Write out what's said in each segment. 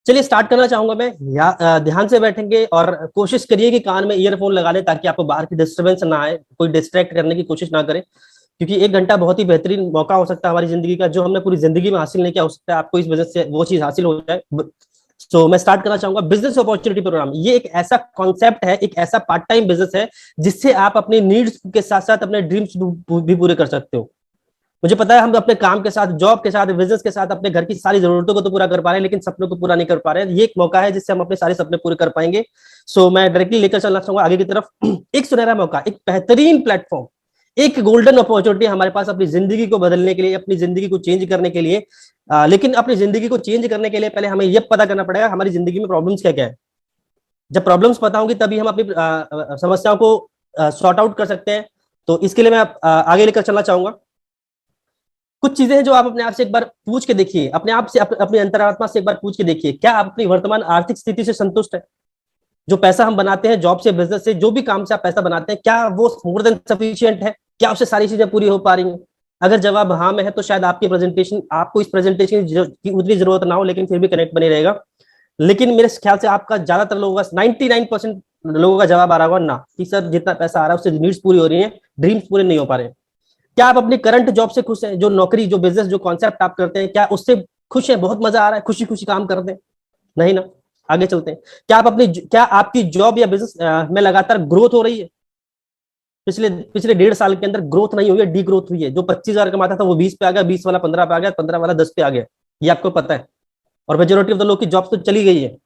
चलिए स्टार्ट करना चाहूंगा मैं। ध्यान से बैठेंगे और कोशिश करिए कि कान में ईयरफोन लगा लें ताकि आपको बाहर की डिस्टरबेंस ना आए, कोई डिस्ट्रैक्ट करने की कोशिश ना करें। क्योंकि 1 घंटा बहुत ही बेहतरीन मौका हो सकता है हमारी जिंदगी का, जो हमने पूरी जिंदगी में हासिल नहीं किया, हो सकता है आपको इस वजह से वो चीज हासिल हो जाए। तो मैं स्टार्ट करना चाहूंगा बिजनेस अपॉर्चुनिटी प्रोग्राम। ये एक ऐसा कॉन्सेप्ट है, एक ऐसा पार्ट टाइम बिजनेस है जिससे आप अपनी नीड्स के साथ साथ अपने ड्रीम्स भी पूरे कर सकते हो। मुझे पता है हम अपने काम के साथ, जॉब के साथ, बिजनेस के साथ अपने घर की सारी जरूरतों को तो पूरा कर पा रहे हैं, लेकिन सपनों को पूरा नहीं कर पा रहे हैं। ये एक मौका है जिससे हम अपने सारे सपने पूरे कर पाएंगे। सो मैं डायरेक्टली लेकर चलना चाहूंगा आगे की तरफ। एक सुनहरा मौका, एक बेहतरीन प्लेटफॉर्म, एक गोल्डन अपॉर्चुनिटी हमारे पास अपनी जिंदगी को बदलने के लिए, अपनी जिंदगी को चेंज करने के लिए। लेकिन अपनी जिंदगी को चेंज करने के लिए पहले हमें यह पता करना पड़ेगा हमारी जिंदगी में प्रॉब्लम्स क्या क्या है। जब प्रॉब्लम्स पता होंगी तभी हम अपनी समस्याओं को सॉर्ट आउट कर सकते हैं। तो इसके लिए मैं आगे लेकर चलना चाहूंगा। कुछ चीजें हैं जो आप अपने आप से एक बार पूछ के देखिए, अपने आप से, अपनी अंतरात्मा से एक बार पूछ के देखिए, क्या आप अपनी वर्तमान आर्थिक स्थिति से संतुष्ट है? जो पैसा हम बनाते हैं जॉब से, बिजनेस से, जो भी काम से आप पैसा बनाते हैं, क्या वो मोर देन सफिशिएंट है? क्या उससे सारी चीजें पूरी हो पा रही हैं? अगर जवाब हाँ में है तो शायद आपकी प्रेजेंटेशन, आपको इस प्रेजेंटेशन की उतनी जरूरत ना हो, लेकिन फिर भी कनेक्ट बने रहेगा। लेकिन मेरे ख्याल से आपका ज्यादातर लोगों का 99% लोगों का जवाब आ रहा होगा ना, कि सर जितना पैसा आ रहा है उससे नीड्स पूरी हो रही है, ड्रीम्स पूरे नहीं हो पा रहे हैं। क्या आप अपनी करंट जॉब से खुश हैं? जो नौकरी, जो बिजनेस, जो कॉन्सेप्ट आप करते हैं, क्या उससे खुश हैं? बहुत मजा आ रहा है, खुशी खुशी काम करते हैं? नहीं ना। आगे चलते हैं। क्या आपकी जॉब या बिजनेस में लगातार ग्रोथ हो रही है? पिछले पिछले 1.5 साल के अंदर ग्रोथ नहीं हुई है, डी ग्रोथ हुई है। जो 25,000 कमाता था वो 20 पे आ गया, 20 वाला 15 पे आ गया, 15 वाला 10 पे आ गया। ये आपको पता है। और मेजोरिटी ऑफ द लोग की जॉब तो चली गई है।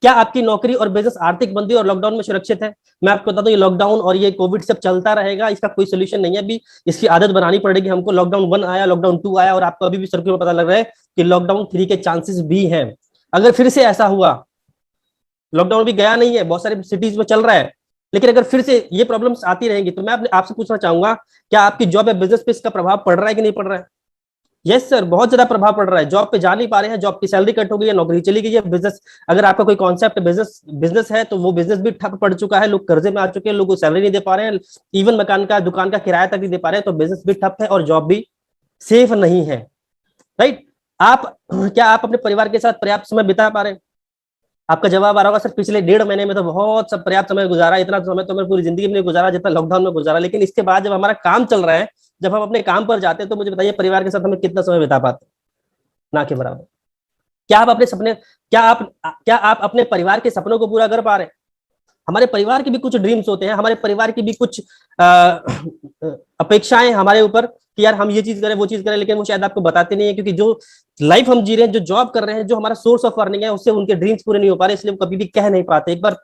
क्या आपकी नौकरी और बिजनेस आर्थिक मंदी और लॉकडाउन में सुरक्षित है? मैं आपको बता दूं, ये लॉकडाउन और ये कोविड सब चलता रहेगा, इसका कोई सोल्यूशन नहीं है। अभी इसकी आदत बनानी पड़ेगी हमको। लॉकडाउन 1 आया, लॉकडाउन 2 आया, और आपको अभी भी सर्किल में पता लग रहा है कि लॉकडाउन 3 के चांसेस भी हैं। अगर फिर से ऐसा हुआ, लॉकडाउन भी गया नहीं है, बहुत सारे सिटीज में चल रहा है, लेकिन अगर फिर से ये प्रॉब्लम्स आती रहेंगी तो मैं आपसे पूछना चाहूंगा, क्या आपकी जॉब या बिजनेस पे इसका प्रभाव पड़ रहा है कि नहीं पड़ रहा है? यस सर, बहुत ज्यादा प्रभाव पड़ रहा है। जॉब पे जा नहीं पा रहे हैं, जॉब की सैलरी कट हो गई है, नौकरी चली गई है। बिजनेस, अगर आपका कोई कॉन्सेप्ट बिजनेस बिजनेस है तो वो बिजनेस भी ठप पड़ चुका है, लोग कर्जे में आ चुके हैं, लोग सैलरी नहीं दे पा रहे हैं, इवन मकान का, दुकान का किराया तक नहीं दे पा रहे हैं, तो बिजनेस भी ठप है और जॉब भी सेफ नहीं है। राइट। आप क्या आप अपने परिवार के साथ पर्याप्त समय बिता पा रहे हैं? आपका जवाब आ रहा होगा, सर पिछले 1.5 महीने में तो बहुत सब पर्याप्त समय गुजारा, इतना समय तो मैं पूरी जिंदगी में नहीं गुजारा जितना लॉकडाउन में गुजारा। लेकिन इसके बाद जब हमारा काम चल रहा है, जब हम अपने काम पर जाते हैं, तो मुझे बताइए परिवार के साथ हमें कितना समय बिता पाते हैं? ना के बराबर। क्या आप अपने सपने, क्या आप अपने परिवार के सपनों को पूरा कर पा रहे हैं? हमारे परिवार के भी कुछ ड्रीम्स होते हैं, हमारे परिवार की भी कुछ अपेक्षाएं हमारे ऊपर कि यार हम ये चीज करें, वो चीज करें, लेकिन वो शायद आपको बताते नहीं है, क्योंकि जो लाइफ हम जी रहे हैं, जो जॉब कर रहे हैं, जो हमारा सोर्स ऑफ अर्निंग है, उससे उनके ड्रीम्स पूरे नहीं हो पा रहे, इसलिए वो कभी भी कह नहीं पाते। एक बार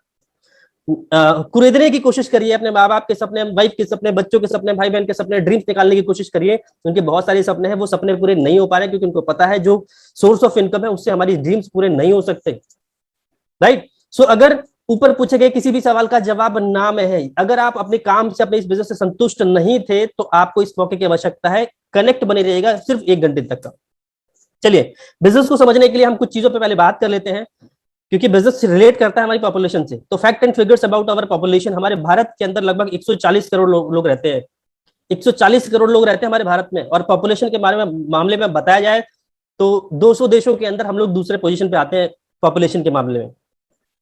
कुरेदने की कोशिश करिए, अपने माँ बाप के सपने, वाइफ के सपने, बच्चों के सपने, भाई बहन के सपने, ड्रीम्स निकालने की कोशिश करिए। उनके बहुत सारे सपने हैं, वो सपने पूरे नहीं हो पा रहे क्योंकि उनको पता है जो सोर्स ऑफ इनकम है उससे हमारी ड्रीम्स पूरे नहीं हो सकते। राइट। सो अगर ऊपर पूछे गए किसी भी सवाल का जवाब ना में है, अगर आप अपने काम से, अपने इस बिजनेस से संतुष्ट नहीं थे, तो आपको इस मौके की आवश्यकता है। कनेक्ट बने रहिएगा सिर्फ 1 घंटे तक का। चलिए, बिजनेस को समझने के लिए हम कुछ चीजों पे पहले बात कर लेते हैं, क्योंकि बिजनेस रिलेट करता है हमारी पॉपुलेशन से। तो fact and figures about our population. हमारे भारत के अंदर लगभग 140 करोड़ लोग रहते हैं। 140 करोड़ लोग रहते हैं हमारे भारत में। और पॉपुलेशन के बारे में, मामले में बताया जाए तो 200 देशों के अंदर हम लोग दूसरे पोजीशन पे आते हैं पॉपुलेशन के मामले में।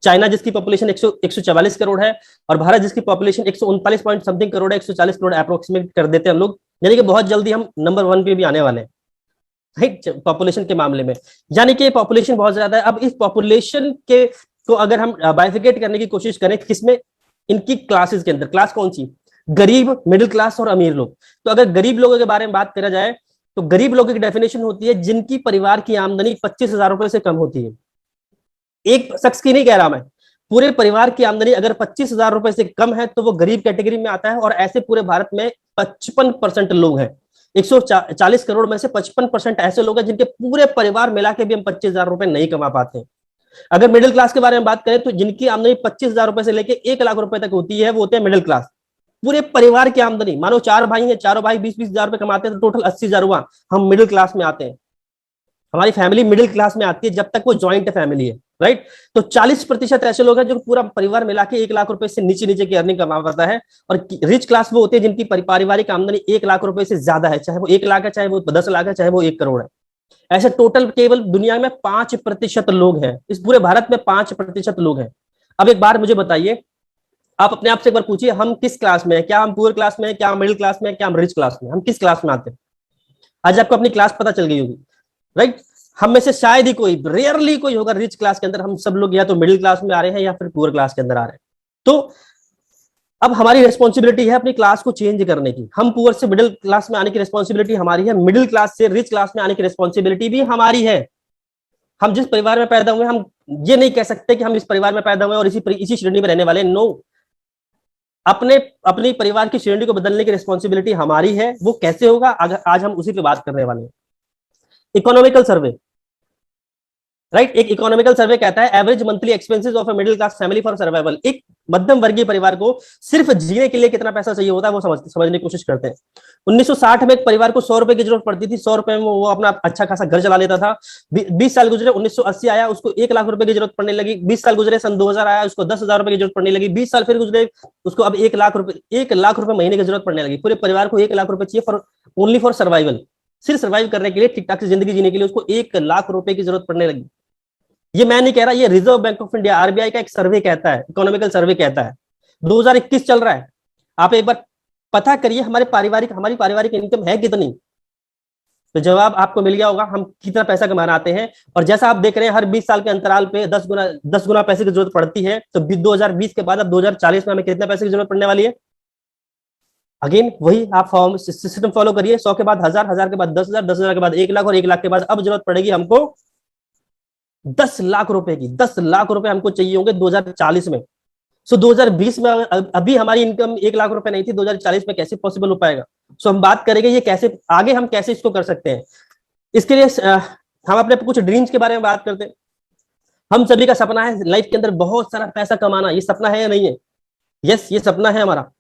चाइना जिसकी पॉपुलेशन 144 करोड़ है, और भारत जिसकी पॉपुलेशन 139 पॉइंट समथिंग करोड़ है, 140 करोड़ अप्रोक्सीमेट कर देते हैं हम लोग। यानी कि बहुत जल्दी हम नंबर 1 पे भी आने वाले हैं, राइट, पॉपुलेशन के मामले में। यानी कि पॉपुलेशन बहुत ज्यादा है। अब इस पॉपुलेशन के को अगर हम बाइफिकेट करने की कोशिश करें, किसमें? इनकी क्लासेस के अंदर। क्लास कौन सी? गरीब, मिडिल क्लास और अमीर लोग। तो अगर गरीब लोगों के बारे में बात करा जाए तो गरीब लोगों की डेफिनेशन होती है जिनकी परिवार की आमदनी 25,000 रुपए से कम होती है। एक शख्स की नहीं कह रहा मैं, पूरे परिवार की आमदनी अगर 25,000 रुपए से कम है तो वो गरीब कैटेगरी में आता है। और ऐसे पूरे भारत में 55% लोग हैं। 140 करोड़ में से 55% ऐसे लोग हैं जिनके पूरे परिवार मिला के भी हम 25,000 रुपए नहीं कमा पाते। अगर मिडिल क्लास के बारे में बात करें तो जिनकी आमदनी 25,000 रुपए से लेकर 1 लाख रुपए तक होती है, वो होते हैं मिडिल क्लास। पूरे परिवार की आमदनी, मानो 4 भाई हैं, चारों भाई 20-20 हजार रुपए कमाते हैं, तो टोटल 80,000 हुआ, हम मिडिल क्लास में आते हैं। हमारी फैमिली मिडिल क्लास में आती है जब तक वो ज्वाइंट फैमिली है। राइट। तो 40% ऐसे लोग हैं जो पूरा परिवार मिला के 1 लाख रुपए से नीचे नीचे की अर्निंग कमा पाता है। और रिच क्लास वो होते हैं जिनकी पारिवारिक आमदनी 1 लाख रुपए से ज्यादा है, चाहे वो 1 लाख है, चाहे वो 10 लाख है, चाहे वो 1 करोड़ है। ऐसे टोटल केवल दुनिया में 5% लोग हैं, इस पूरे भारत में 5% लोग हैं। अब एक बार मुझे बताइए, आप अपने आप से एक बार पूछिए, हम किस क्लास में हैं? क्या हम पुअर क्लास में हैं, क्या हम मिडिल क्लास में हैं, क्या हम रिच क्लास में? हम किस क्लास में आते हैं? आज आपको अपनी क्लास पता चल गई होगी, राइट? हम में से शायद ही कोई, रेयरली कोई होगा रिच क्लास के अंदर। हम सब लोग या तो मिडिल क्लास में आ रहे हैं या फिर पुअर क्लास के अंदर आ रहे हैं। तो अब हमारी रिस्पॉन्सिबिलिटी है अपनी क्लास को चेंज करने की। हम पुअर से मिडिल क्लास में आने की रिस्पॉन्सिबिलिटी हमारी है, मिडिल क्लास से रिच क्लास में आने की रिस्पॉन्सिबिलिटी भी हमारी है। हम जिस परिवार में पैदा हुए, हम ये नहीं कह सकते कि हम इस परिवार में पैदा हुए और इसी श्रेणी में रहने वाले। नो, अपनी परिवार की श्रेणी को बदलने की रिस्पॉन्सिबिलिटी हमारी है। वो कैसे होगा, आज हम उसी पे बात करने वाले हैं। इकोनॉमिकल सर्वे, राइट? एक इकोनॉमिकल सर्वे कहता है average monthly expenses of a middle class family for survival. एक मध्यम वर्गीय परिवार को सिर्फ जीने के लिए कितना पैसा चाहिए होता है वो समझने की कोशिश करते हैं। 1960 में एक परिवार को 100 रुपए की जरूरत पड़ती थी, 100 रुपए में वो अपना अच्छा खासा घर चला लेता था। 20 साल गुजरे, 1980 आया, उसको 1 लाख रुपए की जरूरत पड़ने लगी। 20 साल गुजरे, सन 2000 आया, उसको 10,000 रुपए की जरूरत पड़ने लगी। 20 साल फिर गुजरे, उसको अब 1 लाख रुपए महीने की जरूरत पड़ने लगी। पूरे परिवार को 1 लाख रुपए चाहिए फॉर ओनली फॉर सर्वाइवल। सिर्फ सर्वाइव करने के लिए, ठीक ठाक से जिंदगी जीने के लिए उसको 1 लाख रुपए की जरूरत पड़ने लगी। ये मैं नहीं कह रहा, ये reserve bank of India, RBI का एक सर्वे कहता है, इकोनॉमिकल सर्वे कहता है। 2021 चल रहा है, आप एक बार पता करिए हमारी पारिवारिक इनकम है कितनी। तो जवाब आपको मिल गया होगा, हम कितना पैसा कमाना आते हैं। और जैसा आप देख रहे हैं, हर 20 साल के अंतराल पे 10 गुना पैसे की जरूरत पड़ती है। तो 2020 के बाद अब 2040 में हमें कितने पैसे की जरूरत पड़ने वाली है? अगेन वही आप फॉर्म सिस्टम फॉलो करिए। 100 के बाद 1000, 1000 के बाद 10,000, 10,000 के बाद 1 लाख और 1 लाख के बाद अब जरूरत पड़ेगी हमको 10 लाख रुपए की। 10 लाख रुपए हमको चाहिए होंगे 2040 में। सो 2020 में अभी हमारी इनकम 1 लाख रुपए नहीं थी, 2040 में कैसे पॉसिबल हो पाएगा? सो हम बात करेंगे ये कैसे आगे हम कैसे इसको कर सकते हैं। इसके लिए हम अपने कुछ ड्रीम्स के बारे में बात करते हैं। हम सभी का सपना है लाइफ के अंदर बहुत सारा पैसा कमाना। ये सपना है या नहीं है? यस, ये सपना है हमारा।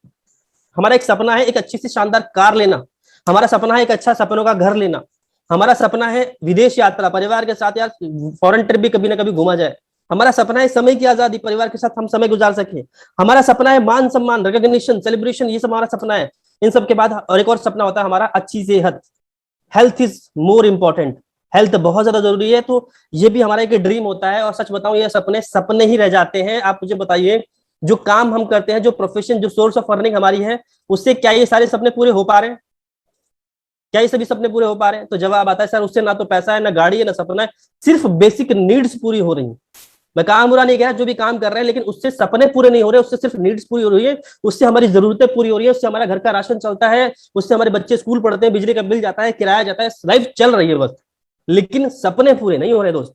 हमारा एक सपना है एक अच्छी सी शानदार कार लेना। हमारा सपना है एक अच्छा सपनों का घर लेना। हमारा सपना है विदेश यात्रा, परिवार के साथ यार फॉरेन ट्रिप भी कभी ना कभी घूमा जाए। हमारा सपना है समय की आजादी, परिवार के साथ हम समय गुजार सके। हमारा सपना है मान सम्मान, रिकॉग्निशन, सेलिब्रेशन, ये सब हमारा सपना है। इन सब के बाद और एक और सपना होता है हमारा अच्छी सेहत। Health is more important, health बहुत ज्यादा जरूरी है। तो ये भी हमारा एक ड्रीम होता है। और सच बताऊं, ये सपने ही रह जाते हैं। आप मुझे बताइए, जो काम हम करते हैं, जो प्रोफेशन, जो सोर्स ऑफ अर्निंग हमारी है, उससे क्या ये सारे सपने पूरे हो पा रहे हैं? क्या ये सभी सपने पूरे हो पा रहे हैं? तो जवाब आता है सर, उससे ना तो पैसा है, ना गाड़ी है, ना सपना है, सिर्फ बेसिक नीड्स पूरी हो रही हैं। मैं काम बुरा नहीं कह रहा, जो भी काम कर रहे हैं, लेकिन उससे सपने पूरे नहीं हो रहे, उससे सिर्फ नीड्स पूरी हो रही है, उससे हमारी जरूरतें पूरी हो रही है, उससे हमारा घर का राशन चलता है, उससे हमारे बच्चे स्कूल पढ़ते हैं, बिजली का बिल जाता है, किराया जाता है, लाइफ चल रही है बस। लेकिन सपने पूरे नहीं हो रहे दोस्त।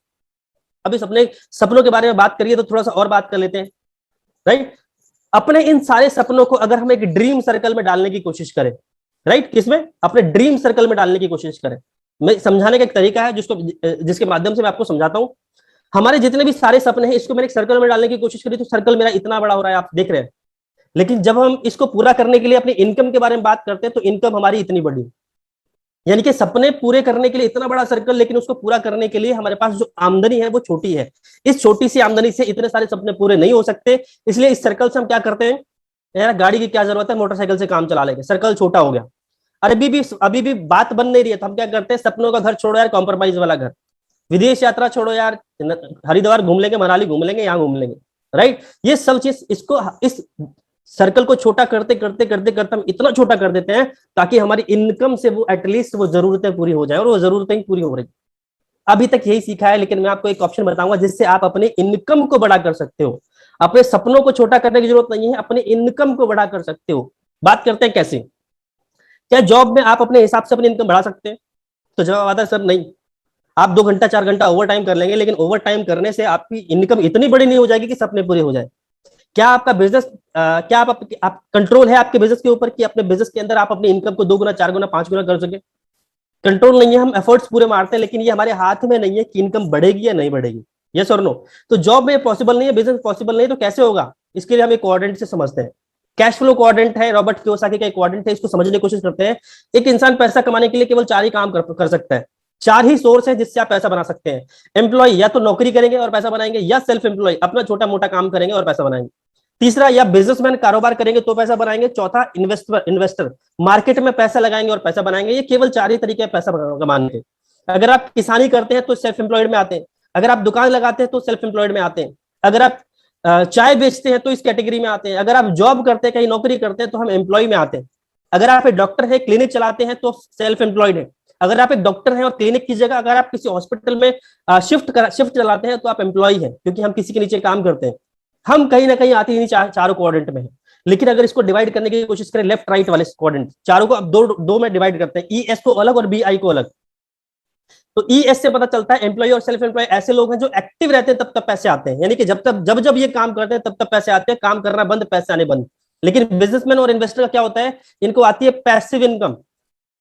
अभी सपनों के बारे में बात करिए तो थोड़ा सा और बात कर लेते हैं, राइट? अपने इन सारे सपनों को अगर हम एक ड्रीम सर्कल में डालने की कोशिश करें, राइट, किसमें? अपने ड्रीम सर्कल में डालने की कोशिश करें। मैं समझाने का एक तरीका है जिसके माध्यम से मैं आपको समझाता हूं। हमारे जितने भी सारे सपने हैं, इसको मैंने एक सर्कल में डालने की कोशिश करी तो सर्कल मेरा इतना बड़ा हो रहा है, आप देख रहे हैं। लेकिन जब हम इसको पूरा करने के लिए अपनी इनकम के बारे में बात करते हैं तो इनकम हमारी इतनी बड़ी, यानी कि सपने पूरे करने के लिए इतना बड़ा सर्कल, लेकिन उसको पूरा करने के लिए हमारे पास जो आमदनी है वो छोटी है। इस छोटी सी आमदनी से इतने सारे सपने पूरे नहीं हो सकते। इसलिए इस सर्कल से हम क्या करते हैं, यार गाड़ी की क्या जरूरत है, मोटरसाइकिल से काम चला लेंगे, सर्कल छोटा हो गया। अभी भी बात बन नहीं रही है तो हम क्या करते हैं, सपनों का घर छोड़ो यार, कॉम्प्रोमाइज वाला घर। विदेश यात्रा छोड़ो यार, हरिद्वार घूम लेंगे, मनाली घूम लेंगे, यहाँ घूम लेंगे, राइट? ये सब चीज इस सर्कल को छोटा करते करते करते करते हम इतना छोटा कर देते हैं ताकि हमारी इनकम से वो एटलीस्ट वो जरूरतें पूरी हो जाए, और वो जरूरतें ही पूरी हो रही। अभी तक यही सीखा है, लेकिन मैं आपको एक ऑप्शन बताऊंगा जिससे आप अपनी इनकम को बड़ा कर सकते हो। अपने सपनों को छोटा करने की जरूरत नहीं है, अपने इनकम को बड़ा कर सकते हो। बात करते हैं कैसे। क्या जॉब में आप अपने हिसाब से अपनी इनकम बढ़ा सकते हैं? तो जवाब आता है सर नहीं। आप 2 घंटा 4 घंटा ओवर टाइम कर लेंगे, लेकिन ओवर टाइम करने से आपकी इनकम इतनी बड़ी नहीं हो जाएगी कि सपने पूरे हो जाए। क्या आपका बिजनेस क्या आप कंट्रोल है आपके बिजनेस के ऊपर कि अपने बिजनेस के अंदर आप अपनी इनकम को 2 गुना, 4 गुना, 5 गुना कर सके? कंट्रोल नहीं है। हम एफर्ट्स पूरे मारते हैं, लेकिन ये हमारे हाथ में नहीं है कि इनकम बढ़ेगी या नहीं बढ़ेगी। यस और नो? तो जॉब में पॉसिबल नहीं है, बिजनेस पॉसिबल नहीं है, तो कैसे होगा? इसके लिए हम एक क्वाड्रेंट से समझते हैं। कैश फ्लो क्वाड्रेंट है, रॉबर्ट कियोसाकी का एक क्वाड्रेंट है, इसको समझने की कोशिश करते हैं। एक इंसान पैसा कमाने के लिए केवल 4 ही काम कर सकता है। 4 ही सोर्स है जिससे आप पैसा बना सकते हैं। एम्प्लॉय या तो नौकरी करेंगे और पैसा बनाएंगे, या सेल्फ एम्प्लॉय अपना छोटा मोटा काम करेंगे और पैसा बनाएंगे। तीसरा, या बिजनेसमैन कारोबार करेंगे तो पैसा बनाएंगे। चौथा, इन्वेस्टर मार्केट में पैसा लगाएंगे और पैसा बनाएंगे। ये केवल 4 ही तरीके हैं पैसा कमाने के। अगर आप किसानी करते हैं तो सेल्फ एम्प्लॉयड में आते हैं, अगर आप दुकान लगाते हैं तो सेल्फ एम्प्लॉयड में आते हैं, अगर आप चाय बेचते हैं तो इस कैटेगरी में आते हैं, अगर आप जॉब करते हैं, कहीं नौकरी करते हैं तो हम एम्प्लॉय में आते हैं, अगर आप एक डॉक्टर है, क्लिनिक चलाते हैं तो सेल्फ एम्प्लॉयड है, अगर आप एक डॉक्टर हैं और क्लिनिक की जगह अगर आप किसी हॉस्पिटल में शिफ्ट चलाते हैं तो आप एम्प्लॉय हैं, क्योंकि हम किसी के नीचे काम करते हैं। हम कहीं ना कहीं आते ही चारों क्वाड्रेंट में है। लेकिन अगर इसको डिवाइड करने की कोशिश करें लेफ्ट राइट वाले क्वाड्रेंट, चारों को अब दो में डिवाइड करते हैं, ई एस को अलग और बी आई को अलग। तो ई एस से पता चलता है एम्प्लॉय और सेल्फ एम्प्लॉय ऐसे लोग हैं जो एक्टिव रहते हैं तब तब पैसे आते हैं, यानी कि जब जब ये काम करते हैं तब तब पैसे आते हैं, काम करना बंद पैसे आने बंद। लेकिन बिजनेसमैन और इन्वेस्टर का क्या होता है, इनको आती है पैसिव इनकम,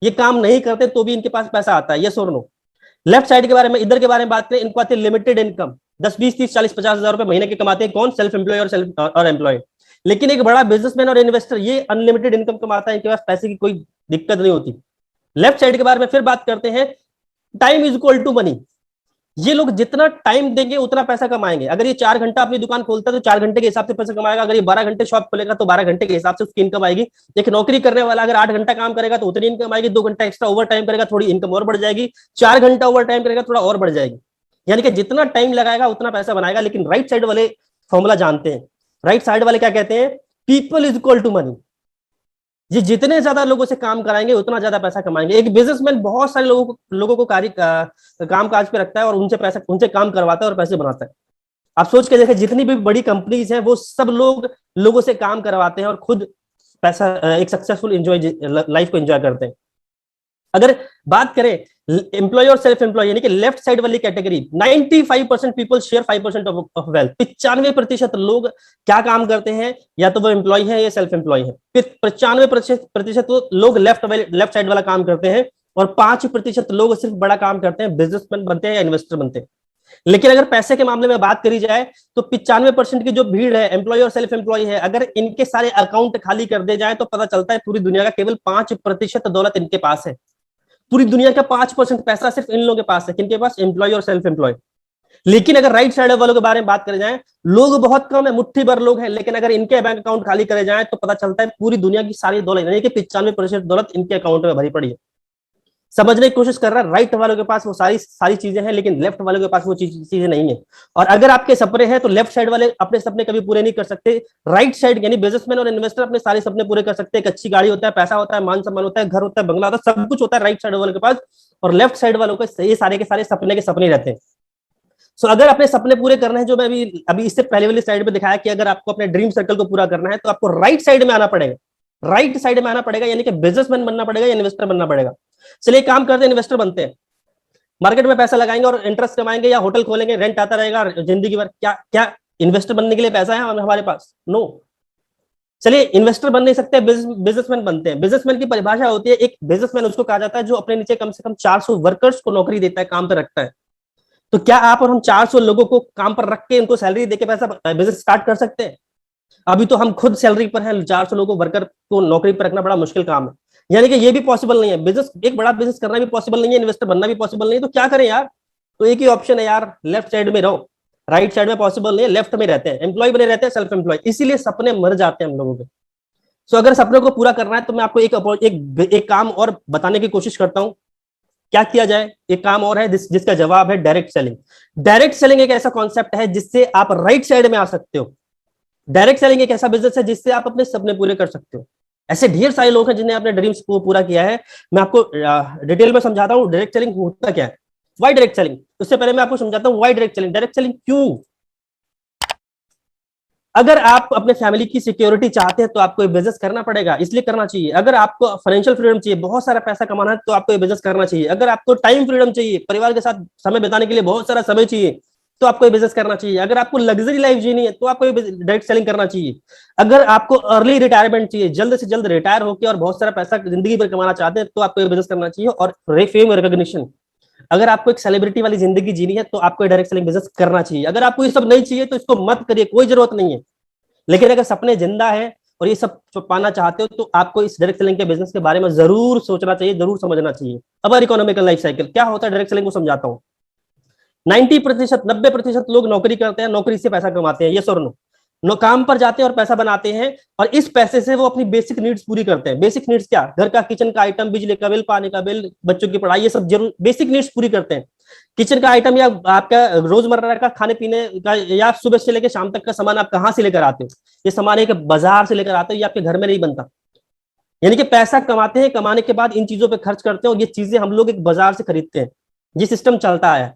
ये काम नहीं करते तो भी इनके पास पैसा आता है, ये और नो। लेफ्ट साइड के बारे में, इधर के बारे में बात करें, इनको आती है लिमिटेड इनकम, 10 20 30 40 50 हजार रुपए महीने के कमाते हैं, कौन, सेल्फ एम्प्लॉय और एम्प्लॉय। लेकिन एक बड़ा बिजनेसमैन और इन्वेस्टर ये अनलिमिटेड इनकम कमाता है, इनके पास पैसे की कोई दिक्कत नहीं होती। लेफ्ट साइड के बारे में फिर बात करते हैं, time is equal to money, ये लोग जितना टाइम देंगे उतना पैसा कमाएंगे। अगर ये 4 घंटा अपनी दुकान खोलता है तो 4 घंटे के हिसाब से पैसा कमाएगा, अगर ये 12 घंटे शॉप खोलेगा तो 12 घंटे के हिसाब से उसकी इनकम आएगी। एक नौकरी करने वाला अगर 8 घंटा काम करेगा तो उतनी इनकम आएगी, 2 घंटा एक्स्ट्रा ओवर टाइम करेगा थोड़ी इनकम और बढ़ जाएगी, 4 घंटा ओवर टाइम करेगा थोड़ा और बढ़ जाएगी, यानी कि जितना टाइम लगाएगा उतना पैसा बनाएगा। लेकिन राइट साइड वाले फॉर्मूला जानते हैं, राइट साइड वाले क्या कहते हैं, people is equal to money, ये जितने ज्यादा लोगों से काम कराएंगे उतना ज्यादा पैसा कमाएंगे। एक बिजनेसमैन बहुत सारे लोगों को काम काज पे रखता है और उनसे काम करवाता है और पैसे बनाता है। आप सोच के देखें, जितनी भी बड़ी कंपनीज हैं वो सब लोगों से काम करवाते हैं और खुद पैसा, एक सक्सेसफुल लाइफ को एंजॉय करते हैं। अगर बात करें एम्प्लॉय और सेल्फ एम्प्लॉय यानी कि लेफ्ट साइड वाली category, 95% people share 5% of wealth, 95% लोग क्या काम करते हैं, या तो वो एम्प्लॉय है या सेल्फ एम्प्लॉय है। फिर 95% लोग लेफ्ट साइड वाला काम करते हैं और 5% लोग सिर्फ बड़ा काम करते हैं, बिजनेसमैन बनते हैं या इन्वेस्टर बनते हैं। लेकिन अगर पैसे के मामले में बात करी जाए तो 95% की जो भीड़ है एम्प्लॉय और सेल्फ एम्प्लॉय है, अगर इनके सारे अकाउंट खाली कर दे जाए तो पता चलता है पूरी दुनिया का केवल 5% दौलत इनके पास है। पूरी दुनिया का 5% पैसा सिर्फ इन लोगों के पास है, किनके पास, एम्प्लॉय और सेल्फ एम्प्लॉय। लेकिन अगर राइट साइड वालों के बारे में बात करें जाए, लोग बहुत कम है, मुट्ठी भर लोग हैं, लेकिन अगर इनके बैंक अकाउंट खाली करे जाए तो पता चलता है पूरी दुनिया की सारी दौलत यानी कि 95% दौलत इनके अकाउंट में भरी पड़ी है। समझने की कोशिश कर रहा है, राइट वालों के पास वो सारी चीजें हैं, लेकिन लेफ्ट वालों के पास वो चीजें नहीं है। और अगर आपके सपने हैं तो लेफ्ट साइड वाले अपने सपने कभी पूरे नहीं कर सकते, राइट साइड यानी बिजनेसमैन और इन्वेस्टर अपने सारे सपने पूरे कर सकते हैं। एक अच्छी गाड़ी होता है, पैसा होता है, मान सम्मान होता है, घर होता है, बंगला होता है, सब कुछ होता है राइट साइड वालों के पास, और लेफ्ट साइड वालों को ये सारे के सारे सपने के सपने रहते हैं। सो अगर अपने सपने पूरे करने हैं, जो मैं अभी इससे पहले वाली साइड पे दिखाया कि अगर आपको अपने ड्रीम सर्कल को पूरा करना है तो आपको राइट साइड में आना पड़ेगा, राइट साइड में आना पड़ेगा, यानी कि बिजनेसमैन बनना पड़ेगा या इन्वेस्टर बनना पड़ेगा। चलिए काम करते हैं, इन्वेस्टर बनते हैं, मार्केट में पैसा लगाएंगे और इंटरेस्ट कमाएंगे, या होटल खोलेंगे, रेंट आता रहेगा जिंदगी भर। क्या क्या इन्वेस्टर बनने के लिए पैसा है हमारे पास? नो। चलिए इन्वेस्टर बन नहीं सकते, बिजनेसमैन बनते हैं। बिजनेसमैन की परिभाषा होती है, एक बिजनेसमैन उसको कहा जाता है जो अपने नीचे कम से कम 400 वर्कर्स को नौकरी देता है, काम पर रखता है। तो क्या आप और हम 400 लोगों को काम पर रख के उनको सैलरी देके पैसा बिजनेस स्टार्ट कर सकते हैं? अभी तो हम खुद सैलरी पर हैं, 400 लोगों को वर्कर को नौकरी पर रखना बड़ा मुश्किल काम है, यानी कि ये भी पॉसिबल नहीं है। बिजनेस, एक बड़ा बिजनेस करना भी पॉसिबल नहीं है, इन्वेस्टर बनना भी पॉसिबल नहीं है, तो क्या करें यार? तो एक ही ऑप्शन है यार, लेफ्ट साइड में रहो। राइट साइड में पॉसिबल नहीं है, लेफ्ट में रहते हैं, एम्प्लॉय बने रहते हैं, सेल्फ एम्प्लॉय, इसीलिए सपने मर जाते हैं हम लोगों के। सो अगर सपने को पूरा करना है तो मैं आपको एक काम और बताने की कोशिश करता हूं। क्या किया जाए? एक काम और है जिसका जवाब है डायरेक्ट सेलिंग। डायरेक्ट सेलिंग एक ऐसा कॉन्सेप्ट है जिससे आप राइट साइड में आ सकते हो। डायरेक्ट सेलिंग एक ऐसा बिजनेस है जिससे आप अपने सपने पूरे कर सकते हो। ऐसे ढेर सारे लोग हैं जिन्हें अपने ड्रीम्स को पूरा किया है। मैं आपको डिटेल में समझाता हूँ डायरेक्ट सेलिंग होता क्या है, व्हाई डायरेक्ट सेलिंग। उससे पहले मैं आपको समझाता हूँ why direct selling. Direct selling क्यों? अगर आप अपने फैमिली की सिक्योरिटी चाहते हैं तो आपको ये बिजनेस करना पड़ेगा, इसलिए करना चाहिए। अगर आपको फाइनेंशियल फ्रीडम चाहिए, बहुत सारा पैसा कमाना है, तो आपको ये बिजनेस करना चाहिए। अगर आपको टाइम फ्रीडम चाहिए, परिवार के साथ समय बिताने के लिए बहुत सारा समय चाहिए, तो आपको ये बिजनेस करना चाहिए। अगर आपको लग्जरी लाइफ जीनी है तो आपको ये डायरेक्ट सेलिंग करना चाहिए। अगर आपको अर्ली रिटायरमेंट चाहिए, जल्द से जल्द रिटायर होकर और बहुत सारा पैसा जिंदगी भर कमाना चाहते हैं, तो आपको ये बिजनेस करना चाहिए। और फेम रिकॉग्निशन, अगर आपको एक सेलिब्रिटी वाली जिंदगी जीनी है तो आपको डायरेक्ट सेलिंग बिजनेस करना चाहिए। अगर आपको ये सब नहीं चाहिए तो इसको मत करिए, कोई जरूरत नहीं है। लेकिन अगर सपने जिंदा है और ये सब पाना चाहते हो तो आपको इस डायरेक्ट सेलिंग के बिजनेस के बारे में जरूर सोचना चाहिए, जरूर समझना चाहिए। अब इकोनॉमिकल लाइफ साइकिल क्या होता है, डायरेक्ट सेलिंग को समझाता हूँ। 90% लोग नौकरी करते हैं, नौकरी से पैसा कमाते हैं, ये और नो। काम पर जाते हैं और पैसा बनाते हैं, और इस पैसे से वो अपनी बेसिक नीड्स पूरी करते हैं। बेसिक नीड्स क्या? घर का, किचन का आइटम, बिजली का बिल, पानी का बिल, बच्चों की पढ़ाई, ये सब जरूर बेसिक नीड्स पूरी करते हैं। किचन का आइटम या आपका रोजमर्रा का खाने पीने का, या सुबह से लेकर शाम तक का सामान आप कहाँ से लेकर आते हो? ये सामान एक बाजार से लेकर आते हो, ये आपके घर में नहीं बनता। यानी कि पैसा कमाते हैं, कमाने के बाद इन चीजों पे खर्च करते हैं, और ये चीजें हम लोग एक बाजार से खरीदते हैं। ये सिस्टम चलता है,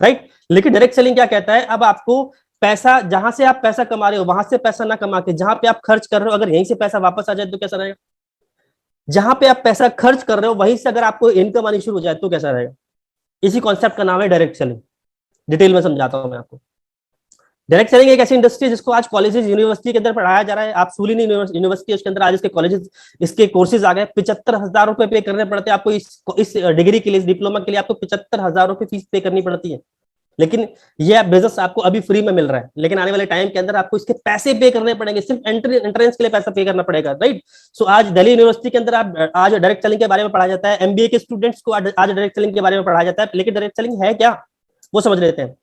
राइट। लेकिन डायरेक्ट सेलिंग क्या कहता है? अब आपको पैसा, जहां से आप पैसा कमा रहे हो वहां से पैसा ना कमा के जहां पे आप खर्च कर रहे हो, अगर यहीं से पैसा वापस आ जाए तो कैसा रहेगा? जहां पे आप पैसा खर्च कर रहे हो वहीं से अगर आपको इनकम आनी शुरू हो जाए तो कैसा रहेगा? इसी कॉन्सेप्ट का नाम है डायरेक्ट सेलिंग। डिटेल में समझाता हूं मैं आपको। डायरेक्ट सेलिंग एक ऐसी इंडस्ट्री है जिसको आज कॉलेजेस, यूनिवर्सिटी के अंदर पढ़ाया जा रहा है। आप सूलिनी यूनिवर्सिटी, उसके अंदर आज इसके कॉलेजेस, इसके कोर्सेज आ गए। 75,000 रुपए पे करने पड़ते हैं आपको इस डिग्री के लिए, इस डिप्लोमा के लिए आपको 75,000 रुपए फीस पे करनी पड़ती है। लेकिन ये बिजनेस आपको अभी फ्री में मिल रहा है, लेकिन आने वाले टाइम के अंदर आपको इसके पैसे पे करने पड़ेंगे। सिर्फ एंट्रेंस के लिए पैसा पे करना पड़ेगा, राइट। सो आज दिल्ली यूनिवर्सिटी के अंदर आप आज डायरेक्ट सेलिंग के बारे में पढ़ाया जाता है। एमबीए के स्टूडेंट्स को आज डायरेक्ट सेलिंग के बारे में पढ़ाया जाता है। लेकिन डायरेक्ट सेलिंग है क्या, वो समझ लेते हैं।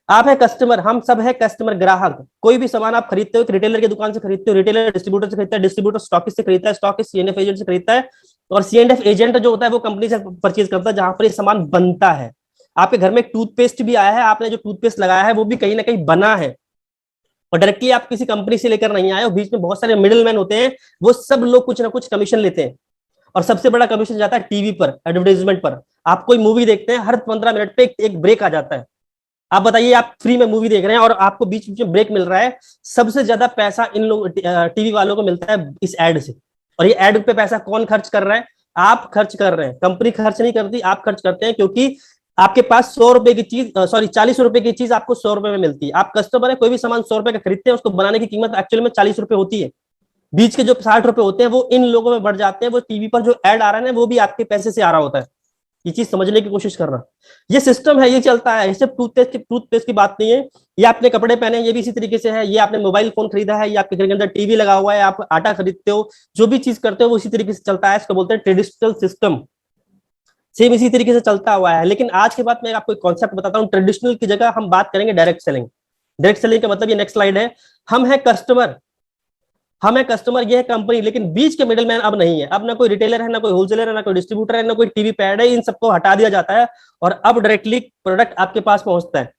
आप है कस्टमर, हम सब है कस्टमर, ग्राहक। कोई भी सामान आप खरीदते हो, रिटेलर की दुकान से खरीदते हो, रिटेलर डिस्ट्रीब्यूटर से खरीदता है, डिस्ट्रीब्यूटर स्टॉकिस्ट से खरीदता है, स्टॉकिस्ट सीएनएफ एजेंट से खरीदता है, और सीएनएफ एजेंट जो होता है वो कंपनी से परचेज करता है जहां पर ये सामान बनता है। आपके घर में एक टूथपेस्ट भी आया है, आपने जो टूथपेस्ट लगाया है वो भी कहीं ना कहीं बना है, और डायरेक्टली आप किसी कंपनी से लेकर नहीं आए हो। बीच में बहुत सारे मिडिल मैन होते हैं, वो सब लोग कुछ ना कुछ कमीशन लेते हैं, और सबसे बड़ा कमीशन जाता है टीवी पर, एडवर्टाइजमेंट पर। आप कोई मूवी देखते हैं, हर 15 मिनट पे एक ब्रेक आ जाता है। आप बताइए, आप फ्री में मूवी देख रहे हैं और आपको बीच बीच में ब्रेक मिल रहा है, सबसे ज्यादा पैसा इन लोग टीवी वालों को मिलता है इस एड से। और ये एड पे पैसा कौन खर्च कर रहा है? आप खर्च कर रहे हैं, कंपनी खर्च नहीं करती, आप खर्च करते हैं। क्योंकि आपके पास 100 रुपए की चीज, सॉरी 40 रुपए की चीज आपको 100 रुपए में मिलती है। आप कस्टमर है, कोई भी सामान 100 रुपए का खरीदते हैं, उसको बनाने की कीमत एक्चुअली में 40 रुपए होती है। बीच के जो 60 रुपए होते हैं वो इन लोगों में बढ़ जाते हैं। वो टीवी पर जो एड आ रहा है वो भी आपके पैसे से आ रहा होता है। ये चीज समझने की कोशिश करना। ये सिस्टम है, ये चलता है। सिर्फ टूथपेस्ट की बात नहीं है। ये आपने कपड़े पहने, ये भी इसी तरीके से है। ये आपने मोबाइल फोन खरीदा है, ये आपके घर के अंदर टीवी लगा हुआ है, आप आटा खरीदते हो, जो भी चीज करते हो वो इसी तरीके से चलता है। इसको बोलते हैं ट्रेडिशनल सिस्टम। सेम इसी तरीके से चलता हुआ है। लेकिन आज के बाद मैं आपको एक कॉन्सेप्ट बताता हूँ। ट्रेडिशनल की जगह हम बात करेंगे डायरेक्ट सेलिंग। डायरेक्ट सेलिंग का मतलब, ये नेक्स्ट स्लाइड है, हम है कस्टमर, हम है कस्टमर, ये है कंपनी, लेकिन बीच के मिडिलमैन अब नहीं है। अब ना कोई रिटेलर है, ना कोई होलसेलर है, ना कोई डिस्ट्रीब्यूटर है, ना कोई टीवी पैड है। इन सबको हटा दिया जाता है और अब डायरेक्टली प्रोडक्ट आपके पास पहुंचता है,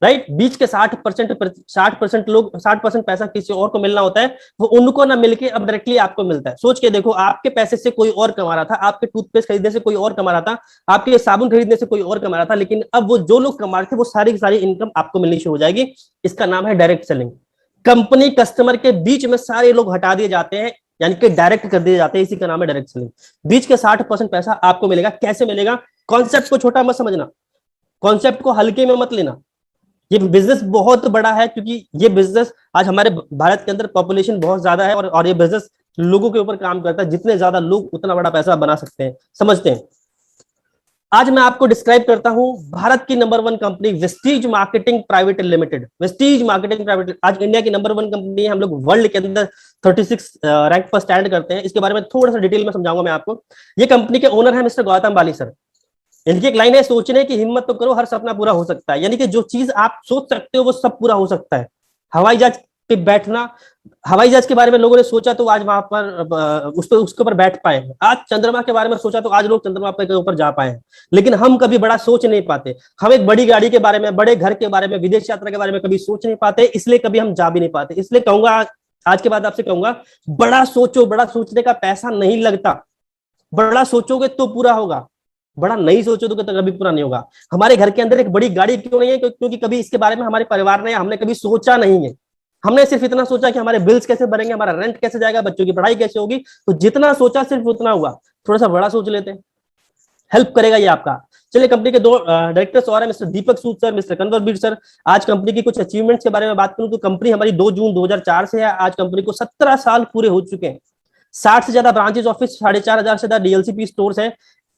राइट। बीच के 60% लोग, 60% पैसा किसी और को मिलना होता है, वो उनको ना मिलके अब डायरेक्टली आपको मिलता है। सोच के देखो, आपके पैसे से कोई और कमा रहा था, आपके टूथपेस्ट खरीदने से कोई और कमा रहा था, आपके साबुन खरीदने से कोई और कमा रहा था, लेकिन अब वो जो लोग कमा रहे थे वो सारी की सारी इनकम आपको मिलनी शुरू हो जाएगी। इसका नाम है डायरेक्ट सेलिंग। कंपनी कस्टमर के बीच में सारे लोग हटा दिए जाते हैं, यानी कि डायरेक्ट कर दिए जाते हैं। इसी का नाम है डायरेक्ट सेलिंग। बीच के 60% पैसा आपको मिलेगा। कैसे मिलेगा? कॉन्सेप्ट को छोटा मत समझना, कॉन्सेप्ट को हल्के में मत लेना। ये बिजनेस बहुत बड़ा है, क्योंकि ये बिजनेस आज हमारे भारत के अंदर पॉपुलेशन बहुत ज्यादा है, और ये बिजनेस लोगों के ऊपर काम करता है। जितने ज्यादा लोग उतना बड़ा पैसा बना सकते हैं, समझते हैं। आज मैं आपको डिस्क्राइब करता हूं भारत की number 1 company Vestige marketing private limited. Vestige marketing private आज इंडिया की नंबर 1 कंपनी है। हम लोग वर्ल्ड के अंदर 36 रैंक पर स्टैंड करते हैं। इसके बारे में थोड़ा सा डिटेल में समझाऊंगा मैं आपको। ये कंपनी के ओनर है मिस्टर गौतम बाली सर। इनकी एक लाइन है, सोचने की हिम्मत तो करो, हर सपना पूरा हो सकता है। यानी कि जो चीज आप सोच सकते हो वो सब पूरा हो सकता है। हवाई जहाज पे बैठना, हवाई जहाज के बारे में लोगों ने सोचा तो आज वहां पर उसके ऊपर बैठ पाए हैं। आज चंद्रमा के बारे में सोचा तो आज लोग चंद्रमा के ऊपर जा पाए हैं। लेकिन हम कभी बड़ा सोच नहीं पाते। हम एक बड़ी गाड़ी के बारे में, बड़े घर के बारे में, विदेश यात्रा के बारे में कभी सोच नहीं पाते, इसलिए कभी हम जा भी नहीं पाते। इसलिए कहूंगा, आज के बाद आपसे कहूंगा, बड़ा सोचो। बड़ा सोचने का पैसा नहीं लगता। बड़ा सोचोगे तो पूरा होगा, बड़ा नहीं सोचो तो कभी पूरा नहीं होगा। हमारे घर के अंदर एक बड़ी गाड़ी क्यों नहीं है? क्योंकि कभी इसके बारे में हमारे परिवार ने, हमने कभी सोचा नहीं है। हमने सिर्फ इतना सोचा कि हमारे बिल्स कैसे भरेंगे, हमारा रेंट कैसे जाएगा, बच्चों की पढ़ाई कैसे होगी। तो जितना सोचा सिर्फ उतना हुआ। थोड़ा सा बड़ा सोच लेते हैं, हेल्प करेगा ये आपका। चलिए, कंपनी के 2 डायरेक्टर्स और हैं, मिस्टर दीपक सूद सर, मिस्टर कन्वरबीर सर। आज कंपनी की कुछ अचीवमेंट्स के बारे में बात करूं तो कंपनी हमारी 2 जून 2004 से है। आज कंपनी को 17 साल पूरे हो चुके हैं। 60 से ज्यादा ब्रांचेस, ऑफिस, 4,500 से ज्यादा डीएलसीपी स्टोर्स हैं।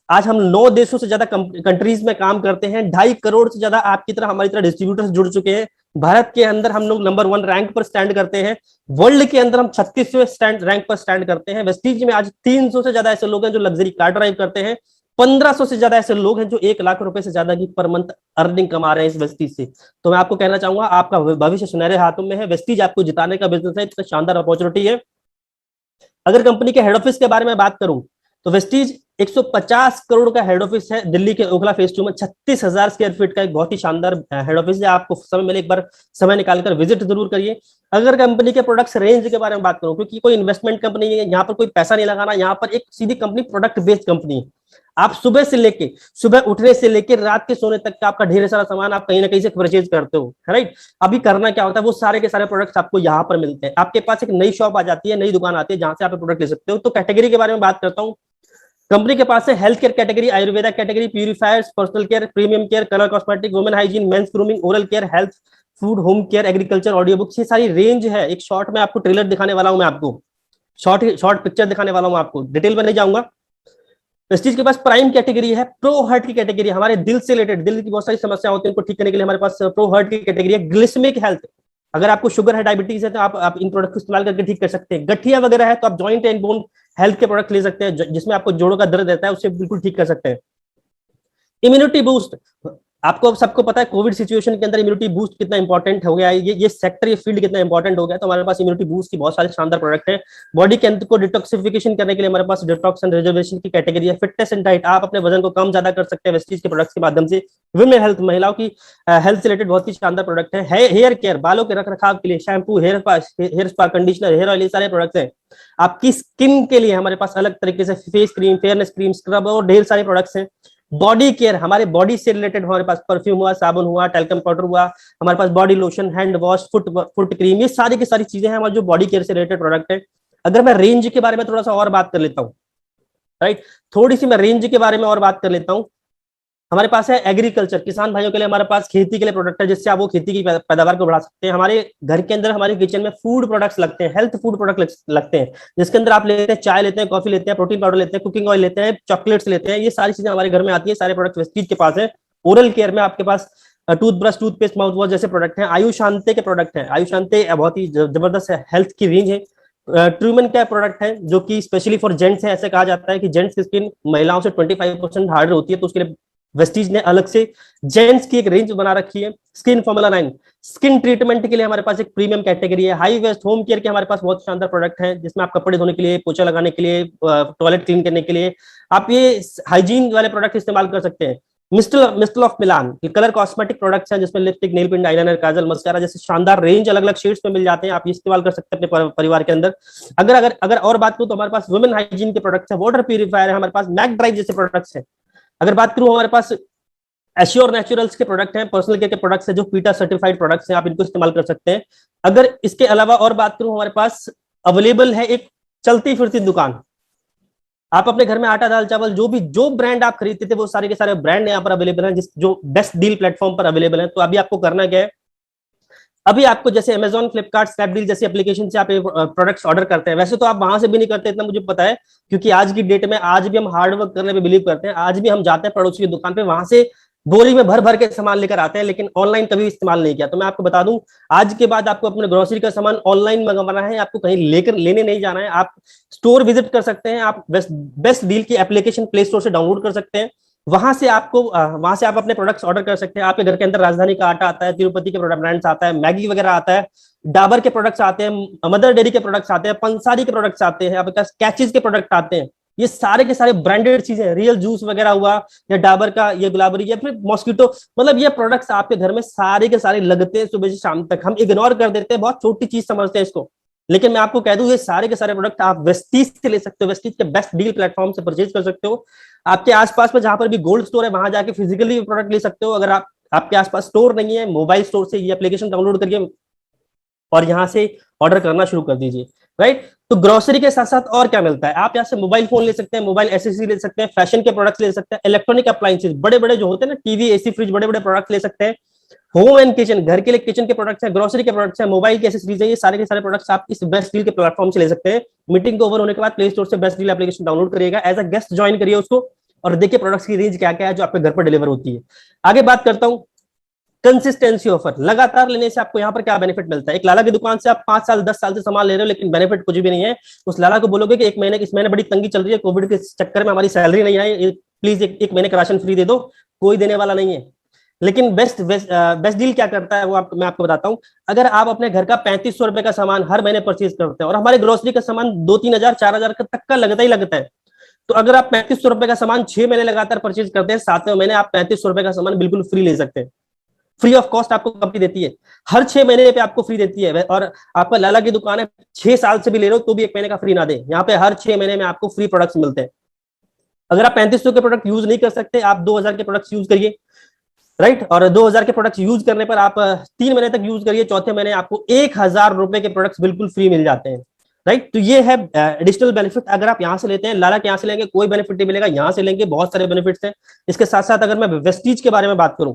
आज हम 9 देशों से ज्यादा कंट्रीज में काम करते हैं। 2.5 करोड़ से ज्यादा आपकी तरह, हमारी तरह डिस्ट्रीब्यूटर्स जुड़ चुके हैं। भारत के अंदर हम लोग नंबर 1 रैंक पर स्टैंड करते हैं। वर्ल्ड के अंदर हम 36वें रैंक पर स्टैंड करते हैं। वेस्टीज में आज 300 से ज्यादा ऐसे लोग हैं जो लग्जरी कार ड्राइव करते हैं। 1500 से ज्यादा ऐसे लोग हैं जो 1 लाख रुपए से ज्यादा की पर मंथ अर्निंग कमा रहे हैं इस वेस्टीज से। तो मैं आपको कहना चाहूंगा आपका भविष्य सुनहरे हाथों में है, वेस्टीज आपको जिताने का बिजनेस है, इतना शानदार अपॉर्चुनिटी है। अगर कंपनी के हेड ऑफिस के बारे में बात करूं तो वेस्टीज 150 करोड़ का हेड ऑफिस है दिल्ली के ओखला फेज 2 में, 36,000 स्क्वायर फीट का एक बहुत ही शानदार हेड ऑफिस है। आपको समय मिले एक बार समय निकालकर विजिट जरूर करिए। अगर कंपनी के प्रोडक्ट्स रेंज के बारे में बात करूं, क्योंकि कोई इन्वेस्टमेंट कंपनी है, यहाँ पर कोई पैसा नहीं लगाना, यहाँ पर एक सीधी कंपनी प्रोडक्ट बेस्ड कंपनी है। आप सुबह उठने से लेके रात के सोने तक का आपका ढेर सारा सामान आप कहीं ना कहीं से परचेज करते हो, राइट। अभी करना क्या होता है, वो सारे के सारे प्रोडक्ट्स आपको यहाँ पर मिलते हैं। आपके पास एक नई शॉप आ जाती है, नई दुकान आती है जहां से आप प्रोडक्ट ले सकते हो। तो कैटेगरी के बारे में बात करता हूँ, कंपनी के पास है health care category, Ayurveda category, purifiers, personal care, premium care, colour cosmetic, women hygiene, mains grooming, oral care, health food, home care, agriculture, audio books, ये सारी रेंज है। एक शॉर्ट में आपको ट्रेलर दिखाने वाला हूं, मैं आपको शॉर्ट पिक्चर दिखाने वाला हूं, आपको डिटेल में नहीं जाऊंगा। प्रेस्टीज के पास प्राइम कैटेगरी है, प्रो हार्ट की कैटेगरी, हमारे दिल से रिलेटेड, दिल की बहुत सारी समस्या होती है उनको ठीक करने के लिए हमारे पास प्रो हार्ट की कैटेगरी है। ग्लिसमिक हेल्थ, अगर आपको शुगर है, डायबिटीज है, तो आप इन प्रोडक्ट को इस्तेमाल करके ठीक कर सकते हैं। गठिया वगैरह है तो आप जॉइंट एंड बोन हेल्थ के प्रोडक्ट ले सकते हैं, जिसमें आपको जोड़ों का दर्द रहता है उससे बिल्कुल ठीक कर सकते हैं। इम्यूनिटी बूस्ट, आपको सबको पता है कोविड सिचुएशन के अंदर इम्यूनिटी बूस्ट कितना इंपॉर्टेंट हो गया है, ये सेक्टर, ये फील्ड कितना इंपॉर्टेंट हो गया है। तो हमारे पास इम्यूनिटी बूस्ट की बहुत सारे शानदार प्रोडक्ट है। बॉडी के अंदर को डिटॉक्सिफिकेशन करने के लिए हमारे पास डिटॉक्स एंड रिजर्वेशन की कैटेगरी है। फिटनेस एंड डाइट, आप अपने वजन को कम ज्यादा कर सकते हैं वेस्टीज के प्रोडक्ट्स के माध्यम से। विमेन हेल्थ, महिलाओं की हेल्थ से रिलेटेड बहुत ही शानदार प्रोडक्ट है। हेयर केयर, बालों के रख रखाव के लिए shampoo, hair spa, conditioner, hair oil, ये सारे प्रोडक्ट्स हैं। आपकी स्किन के लिए हमारे पास अलग तरीके से face cream, fairness cream, scrub और ढेर सारे प्रोडक्ट्स हैं। बॉडी केयर, हमारे बॉडी से रिलेटेड हमारे पास परफ्यूम हुआ, साबुन हुआ, टैल्कम पाउडर हुआ, हमारे पास body lotion, hand wash, foot cream, ये सारी की सारी चीजें हैं हमारे जो बॉडी केयर से रिलेटेड प्रोडक्ट है। अगर मैं रेंज के बारे में थोड़ा सा और बात कर लेता हूँ, राइट, थोड़ी सी मैं रेंज के बारे में और बात कर लेता हूँ। हमारे पास है एग्रीकल्चर, किसान भाइयों के लिए हमारे पास खेती के लिए प्रोडक्ट है, जिससे आप वो खेती की पैदावार को बढ़ा सकते हैं। हमारे घर के अंदर, हमारे किचन में फूड प्रोडक्ट्स लगते हैं, हेल्थ फूड प्रोडक्ट लगते हैं, जिसके अंदर आप लेते हैं चाय, लेते हैं कॉफी, लेते हैं प्रोटीन पाउडर, लेते हैं कुकिंग ऑयल, लेते हैं चॉकलेट्स, लेते हैं। ये सारी चीजें हमारे घर में आती है, सारे प्रोडक्ट वेस्टीज के पास है। ओरल केयर में आपके पास टूथब्रश, टूथपेस्ट, माउथ वॉश जैसे प्रोडक्ट है। आयुशांते के प्रोडक्ट है, आयुशांते बहुत ही जबरदस्त हेल्थ की रेंज है। ट्रूमन का प्रोडक्ट है जो कि स्पेशली फॉर जेंट्स है। ऐसे कहा जाता है कि जेंट्स की स्किन महिलाओं से 25% हार्डर होती है, तो उसके लिए वेस्टीज ने अलग से जेंट्स की एक रेंज बना रखी है। स्किन फॉर्मूला 9, स्किन ट्रीटमेंट के लिए हमारे पास एक प्रीमियम कैटेगरी है। हाई वेस्ट होम केयर के हमारे पास बहुत शानदार प्रोडक्ट है, जिसमें आप कपड़े धोने के लिए, पोछा लगाने के लिए, टॉयलेट क्लीन करने के लिए आप ये हाइजीन वाले प्रोडक्ट इस्तेमाल कर सकते हैं। मिस्टल of Milan, colour cosmetic products हैं, जिसमें lipstick, nail paint, eyeliner, kajal, mascara जैसे शानदार रेंज अलग अलग शेड्स में मिल जाते हैं। आप ये इस्तेमाल कर सकते हैं अपने परिवार के अंदर। अगर और बात करूं तो हमारे पास वुमेन हाइजीन के प्रोडक्ट्स है, वाटर प्यूरिफायर है, हमारे पास मैक ड्राइव जैसे प्रोडक्ट्स है। अगर बात करूं, हमारे पास एश्योर नेचुरल्स के प्रोडक्ट हैं, पर्सनल केयर के प्रोडक्ट्स हैं जो पीटा सर्टिफाइड प्रोडक्ट्स हैं, आप इनको इस्तेमाल कर सकते हैं। अगर इसके अलावा और बात करूं, हमारे पास अवेलेबल है एक चलती फिरती दुकान। आप अपने घर में आटा, दाल, चावल, जो ब्रांड आप खरीदते थे वो सारे के सारे ब्रांड यहाँ पर अवेलेबल हैं, जो बेस्ट डील प्लेटफॉर्म पर अवेलेबल है। तो अभी आपको करना क्या है, अभी आपको जैसे अमेजॉन, फ्लिपकार्ट, स्नैपडील जैसी एप्लीकेशन से आप प्रोडक्ट्स ऑर्डर करते हैं, वैसे तो आप वहां से भी नहीं करते, इतना मुझे पता है, क्योंकि आज की डेट में आज भी हम हार्ड वर्क करने पे बिलीव करते हैं। आज भी हम जाते हैं पड़ोसी की दुकान पे, वहां से बोरी में भर भर के सामान लेकर आते हैं, लेकिन ऑनलाइन कभी इस्तेमाल नहीं किया। तो मैं आपको बता दूं, आज के बाद आपको अपने ग्रोसरी का सामान ऑनलाइन मंगवाना है, आपको कहीं लेने नहीं जाना है। आप स्टोर विजिट कर सकते हैं, आप बेस्ट डील की एप्लीकेशन प्ले स्टोर से डाउनलोड कर सकते हैं। वहां से आप अपने प्रोडक्ट्स ऑर्डर कर सकते हैं। आपके घर के अंदर राजधानी का आटा आता है, तिरुपति के प्रोडक्ट ब्रांड्स आता है, मैगी वगैरह आता है, डाबर के प्रोडक्ट्स आते हैं, मदर डेयरी के प्रोडक्ट्स आते हैं, पंसारी के प्रोडक्ट्स आते हैं, आपके पास कैचेज के प्रोडक्ट आते हैं। ये सारे के सारे ब्रांडेड चीजें, रियल जूस वगैरह हुआ, या डाबर का ये गुलाबरी, या फिर मॉस्किटो, मतलब ये प्रोडक्ट्स आपके घर में सारे के सारे लगते हैं सुबह से शाम तक। हम इग्नोर कर देते हैं, बहुत छोटी चीज समझते हैं इसको, लेकिन मैं आपको कह दूं ये सारे के सारे प्रोडक्ट आप वेस्टीज से ले सकते हो, वेस्टीज के बेस्ट डील प्लेटफॉर्म से परचेज कर सकते हो। आपके आसपास में जहां पर भी गोल्ड स्टोर है वहां जाके फिजिकली प्रोडक्ट ले सकते हो। अगर आपके आसपास स्टोर नहीं है, मोबाइल स्टोर से ये एप्लीकेशन डाउनलोड करिए और यहाँ से ऑर्डर करना शुरू कर दीजिए, राइट। तो ग्रोसरी के साथ साथ और क्या मिलता है, आप यहाँ से मोबाइल फोन ले सकते हैं, मोबाइल एसेसरी ले सकते हैं, फैशन के प्रोडक्ट्स ले सकते हैं, इलेक्ट्रॉनिक अप्लायंसेस बड़े बड़े जो होते हैं ना, टीवी, एसी, फ्रिज, बड़े बड़े प्रोडक्ट ले सकते हैं। होम एंड किचन, घर के लिए किचन के प्रोडक्ट्स हैं, ग्रोसरी के प्रोडक्ट्स हैं, मोबाइल के एसेसरीज हैं, ये सारे के सारे प्रोडक्ट्स आप इस बेस्ट डील के प्लेटफॉर्म से ले सकते हैं। मीटिंग को ओवर होने के बाद प्ले स्टोर से बेस्ट डील एप्लीकेशन डाउनलोड करिएगा, एज अ गेस्ट ज्वाइन करिए उसको, और देखिए प्रोडक्ट्स की रेंज क्या क्या है जो आपके घर पर डिलीवर होती है। आगे बात करता हूँ कंसिस्टेंसी ऑफर, लगातार लेने से आपको यहाँ पर क्या बेनिफिट मिलता है। एक लाला की दुकान से आप 5 साल 10 साल से सामान ले रहे हो, लेकिन बेनिफिट कुछ भी नहीं है। उस लाला को बोलोगे कि इस महीने बड़ी तंगी चल रही है, कोविड के चक्कर में हमारी सैलरी नहीं आई, प्लीज एक महीने का राशन फ्री दे दो, कोई देने वाला नहीं है। लेकिन बेस्ट डील क्या करता है वो मैं आपको बताता हूँ। अगर आप अपने घर का 3500 रुपए का सामान हर महीने परचेज करते हैं, और हमारे ग्रोसरी का सामान 2-3 हजार 4 हजार तक का लगता ही लगता है, तो अगर आप 3500 रुपए का सामान 6 महीने लगातार परचेज करते हैं, 7वें महीने आप 3500 रुपए का सामान बिल्कुल फ्री ले सकते हैं। फ्री ऑफ कॉस्ट आपको कंपनी देती है, हर 6 महीने पे आपको फ्री देती है। और आपका लाला की दुकान है, 6 साल से भी ले रहे हो तो भी 1 महीने का फ्री ना दे, यहाँ पे हर 6 महीने में आपको फ्री प्रोडक्ट्स मिलते हैं। अगर आप 3500 के प्रोडक्ट यूज नहीं कर सकते, आप 2000 के प्रोडक्ट्स यूज करिए, राइट। और 2000 के प्रोडक्ट्स यूज करने पर आप 3 महीने तक यूज करिए, चौथे महीने आपको 1000 रुपए के प्रोडक्ट्स बिल्कुल फ्री मिल जाते हैं, राइट। तो ये है एडिशनल बेनिफिट। अगर आप यहाँ से लेते हैं, लाला के यहाँ से लेंगे कोई बेनिफिट नहीं मिलेगा, यहाँ से लेंगे बहुत सारे बेनिफिट्स हैं। इसके साथ साथ अगर मैं वेस्टीज के बारे में बात करूं,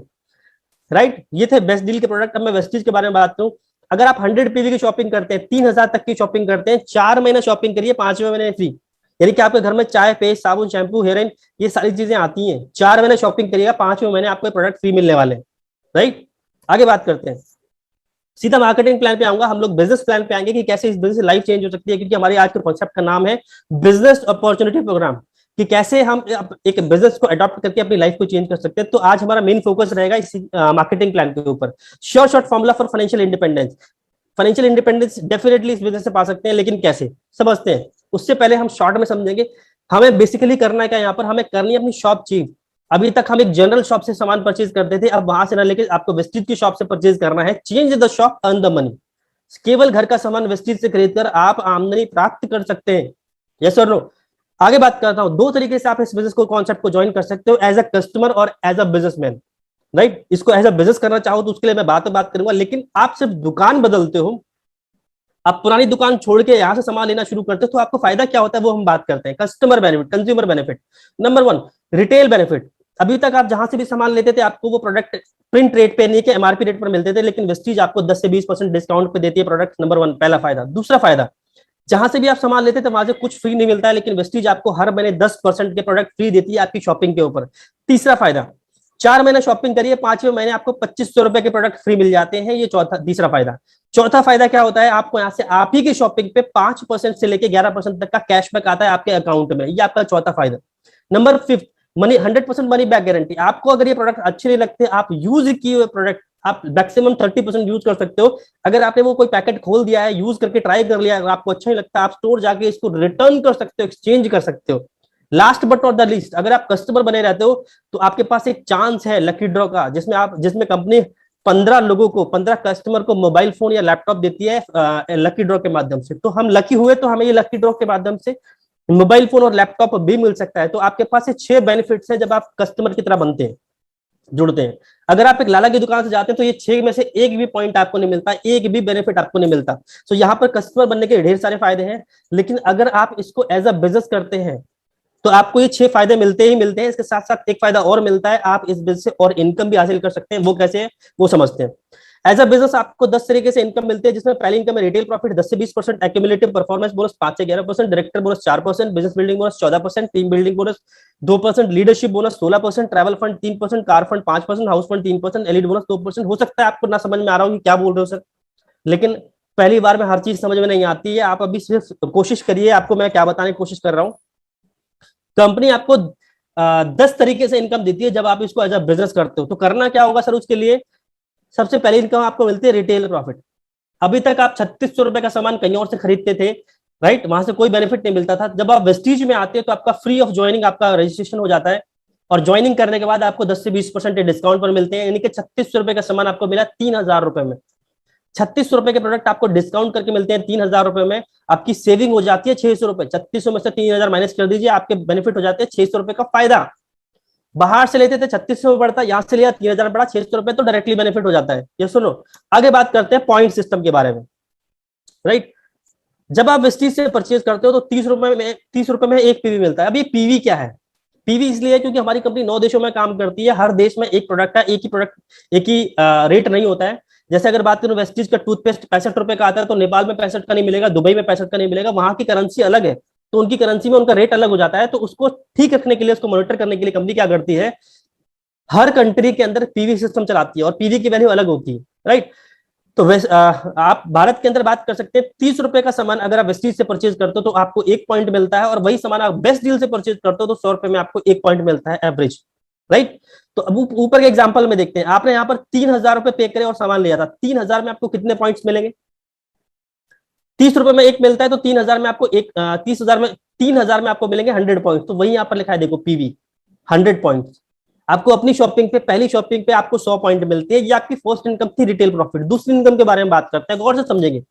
राइट, ये थे बेस्ट डील के प्रोडक्ट। अब मैं वेस्टीज के बारे में बात करूं, अगर आप 100 PV की शॉपिंग करते हैं, 3000 तक की शॉपिंग करते हैं, 4 महीने शॉपिंग करिए, 5वें महीने फ्री। यानी कि आपके घर में चाय, पेस्ट, साबुन, शैम्पू, हेयर ऑयल, ये सारी चीजें आती हैं। 4 महीने शॉपिंग करिएगा, 5वें महीने आपको प्रोडक्ट फ्री मिलने वाले हैं, राइट। आगे बात करते हैं, सीधा मार्केटिंग प्लान पे आऊंगा। हम लोग बिजनेस प्लान पे आएंगे कि कैसे इस बिजनेस से लाइफ चेंज हो सकती है, क्योंकि हमारे आज के कॉन्सेप्ट का नाम है बिजनेस अपॉर्चुनिटी प्रोग्राम, कि कैसे हम एक बिजनेस को अडॉप्ट करके अपनी लाइफ को चेंज कर सकते हैं। तो आज हमारा मेन फोकस रहेगा इस मार्केटिंग प्लान के ऊपर। Short formula for financial independence. Financial independence definitely इस बिजनेस से पा सकते हैं, लेकिन कैसे समझते हैं। उससे पहले हम शॉर्ट में समझेंगे हमें बेसिकली करना है क्या। यहाँ पर हमें करनी है अपनी शॉप चेंज। अभी तक हम एक जनरल शॉप से सामान परचेज करते थे, अब वहां से ना लेके आपको वेस्टीज की शॉप से परचेज करना है। Change the shop, earn the money. केवल घर का सामान वेस्टीज से खरीदकर आप आमदनी प्राप्त कर सकते हैं, यस और नो। आगे बात करता हूं, 2 तरीके से आप इस बिजनेस को कॉन्सेप्ट को ज्वाइन कर सकते हो, एज अ कस्टमर और एज अ बिजनेसमैन, राइट। इसको एज अ बिजनेस करना चाहो तो उसके लिए मैं बात करूंगा, लेकिन आप सिर्फ दुकान बदलते हो, आप पुरानी दुकान छोड़ के यहां से सामान लेना शुरू करते हो, तो आपको फायदा क्या होता है वो हम बात करते हैं। Customer benefit, consumer benefit. Number 1, retail benefit. अभी तक आप जहां से भी सामान लेते थे आपको वो प्रोडक्ट प्रिंट रेट पे नहीं के एमआरपी रेट पर मिलते थे, लेकिन वेस्टीज आपको 10 से 20% डिस्काउंट पे देती है प्रोडक्ट। नंबर 1 पहला फायदा। दूसरा फायदा, जहां से भी आप सामान लेते थे वहां से कुछ फ्री नहीं मिलता है, लेकिन वेस्टीज आपको हर महीने 10% के प्रोडक्ट फ्री देती है आपकी शॉपिंग के ऊपर। तीसरा फायदा, 4 महीने शॉपिंग करिए, 5वें महीने आपको 2500 रुपए के प्रोडक्ट फ्री मिल जाते हैं। ये तीसरा फायदा। चौथा फायदा क्या होता है, आपको यहाँ से आप ही की शॉपिंग पे 5% से लेकर 11% तक का कैशबैक आता है आपके अकाउंट में। ये आपका चौथा फायदा। Number 5, money 100% money back guarantee. आपको अगर ये प्रोडक्ट अच्छे नहीं लगते, आप यूज किए हुए प्रोडक्ट आप मैक्सिमम 30% यूज कर सकते हो। अगर आपने वो कोई पैकेट खोल दिया है, यूज करके ट्राई कर लिया, अगर आपको अच्छा नहीं लगता, आप स्टोर जाके इसको रिटर्न कर सकते हो, एक्सचेंज कर सकते हो। Last but not the least, अगर आप कस्टमर बने रहते हो तो आपके पास एक चांस है लकी ड्रॉ का, जिसमें कंपनी 15 कस्टमर को मोबाइल फोन या लैपटॉप देती है लकी ड्रॉ के माध्यम से। तो हम लकी हुए तो हमें ये लकी ड्रॉ के माध्यम से मोबाइल फोन और लैपटॉप भी मिल सकता है। तो आपके पास ये 6 बेनिफिट्स हैं जब आप कस्टमर की तरह बनते हैं, जुड़ते हैं। अगर आप एक लाला की दुकान से जाते हैं तो ये 6 में से एक भी पॉइंट आपको नहीं मिलता, एक भी बेनिफिट आपको नहीं मिलता। तो यहाँ पर कस्टमर बनने के ढेर सारे फायदे हैं, लेकिन अगर आप इसको एज अ बिजनेस करते हैं तो आपको ये 6 फायदे मिलते ही मिलते हैं। इसके साथ साथ एक फायदा और मिलता है, आप इस बिजनेस से और इनकम भी हासिल कर सकते हैं। वो कैसे है वो समझते हैं। एज अ बिजनेस आपको 10 तरीके से इनकम मिलती है, जिसमें पहली इनकम है रिटेल प्रॉफिट 10 से 20%, एक्यूमुलेटिव परफॉर्मेंस बोनस 5 से 11%, director bonus 4%, business building bonus 14%, team building bonus 2%, leadership bonus 16%, travel fund 3%, car fund 5%, house fund 3%, एलिड बोनस 2%। हो सकता है आपको ना समझ में आ रहा हो कि क्या बोल रहे हो सर, लेकिन पहली बार में हर चीज समझ में नहीं आती है। आप अभी सिर्फ कोशिश करिए, आपको मैं क्या बताने की कोशिश कर रहा हूँ। कंपनी आपको 10 तरीके से इनकम देती है जब आप इसको एज अ बिजनेस करते हो। तो करना क्या होगा सर, उसके लिए सबसे पहली इनकम आपको मिलती है रिटेल प्रॉफिट। अभी तक आप 3600 रुपए का सामान कहीं और से खरीदते थे, राइट, वहां से कोई बेनिफिट नहीं मिलता था। जब आप वेस्टीज में आते हैं तो आपका फ्री ऑफ ज्वाइनिंग आपका रजिस्ट्रेशन हो जाता है, और ज्वाइनिंग करने के बाद आपको 10 से 20% डिस्काउंट पर मिलते हैं। यानी कि 3600 रुपए का सामान आपको मिला 3000 रुपए में। 3600 रुपए के प्रोडक्ट आपको डिस्काउंट करके मिलते हैं 3000 रुपए में। आपकी सेविंग हो जाती है 600 रुपए। 3600 में से 3000 माइनस कर दीजिए, आपके बेनिफिट हो जाते हैं 600 रुपए का फायदा। बाहर से लेते थे 3600 बढ़ता, यहां से लिया 3000 बढ़ा 600 रुपए, तो डायरेक्टली बेनिफिट हो जाता है। ये सुनो, आगे बात करते हैं पॉइंट सिस्टम के बारे में, राइट। जब आप वेस्टीज से परचेज करते हो तो 30 रुपए में एक पीवी मिलता है। अब ये पीवी क्या है, पीवी इसलिए क्योंकि हमारी कंपनी 9 देशों में काम करती है। हर देश में एक प्रोडक्ट है, एक ही रेट नहीं होता है। जैसे अगर बात करूं वेस्टीज का टूथपेस्ट 65 रुपए का आता है, तो नेपाल में 65 का नहीं मिलेगा, दुबई में 65 का नहीं मिलेगा, वहां की करेंसी अलग है, तो उनकी करेंसी में उनका रेट अलग हो जाता है। तो उसको ठीक रखने के लिए, उसको मॉनिटर करने के लिए कंपनी क्या करती है, हर कंट्री के अंदर पीवी सिस्टम चलाती है, और पीवी की वैल्यू अलग होती है, राइट। तो आप भारत के अंदर बात कर सकते हैं, 30 रुपए का सामान अगर आप वेस्टीज से परचेज करते हो तो आपको 1 पॉइंट मिलता है, और वही सामान आप बेस्ट डील से परचेज करते हो तो 100 रुपए में आपको 1 पॉइंट मिलता है एवरेज, राइट। तो अब ऊपर के एग्जांपल में देखते हैं, आपने यहाँ पर 3,000 रुपए पे करे और सामान लिया था, 3,000 में आपको कितने पॉइंट्स मिलेंगे? 30 रुपए में एक मिलता है, तो 3,000 में आपको 3,000 में आपको मिलेंगे 100 पॉइंट। तो वही यहाँ पर लिखा है, देखो पीवी 100 पॉइंट। आपको अपनी शॉपिंग पे, पहली शॉपिंग पे आपको 100 पॉइंट मिलते हैं। ये आपकी फर्स्ट इनकम थी, रिटेल प्रॉफिट। दूसरी इनकम के बारे में बात करते हैं, गौर से समझेंगे।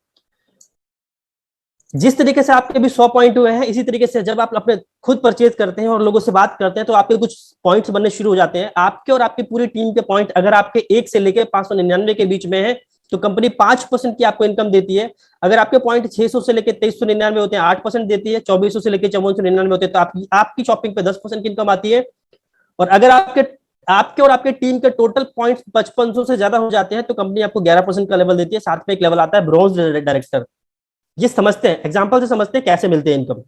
जिस तरीके से आपके भी 100 पॉइंट हुए हैं, इसी तरीके से जब आप अपने खुद परचेज करते हैं और लोगों से बात करते हैं तो आपके कुछ पॉइंट्स बनने शुरू हो जाते हैं। आपके और आपकी पूरी टीम के पॉइंट अगर आपके 1 से लेकर 599 के बीच में है तो कंपनी 5% की आपको इनकम देती है। अगर आपके पॉइंट 600 से लेकर 2399 होते हैं, 8% देती है। 2400 से लेकर 5499 होते हैं तो आपकी शॉपिंग पे 10% की इनकम आती है। और अगर आपके और आपके टीम के टोटल पॉइंट्स 5500 से ज्यादा हो जाते हैं तो कंपनी आपको 11% का लेवल देती है। साथ में एक लेवल आता है ब्रॉन्ज डायरेक्टर। ये समझते हैं, एग्जांपल से समझते हैं कैसे मिलते हैं इनकम।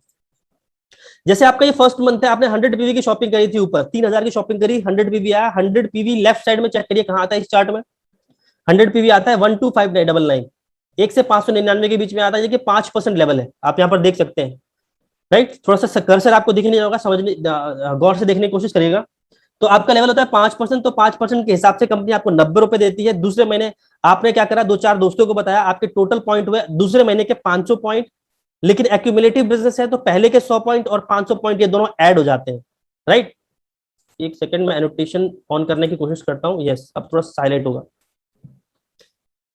जैसे आपका ये फर्स्ट मंथ है, आपने 100 पीवी की शॉपिंग करी थी, ऊपर 3,000 की शॉपिंग करी, 100 पीवी आया। 100 पीवी लेफ्ट साइड में चेक करिए कहां आता है इस चार्ट में। 100 पीवी आता है 12599, 1 से 599 के बीच में आता है। ये 5% लेवल है, आप यहाँ पर देख सकते हैं, राइट। थोड़ा सा कर्सर आपको दिख नहीं होगा, समझने गौर से देखने की कोशिश करिएगा। तो आपका लेवल होता है 5%। तो 5% के हिसाब से कंपनी आपको 90 रुपए देती है। दूसरे महीने आपने क्या करा, 2-4 दोस्तों को बताया, आपके टोटल पॉइंट हुए दूसरे महीने के 500 पॉइंट। लेकिन एक्यूमुलेटिव बिजनेस है तो पहले के 100 पॉइंट और 500 पॉइंट ये दोनों ऐड हो जाते हैं, राइट। एक सेकंड में एनोटेशन ऑन करने की कोशिश करता हूं। यस, अब थोड़ा साइलेंट होगा।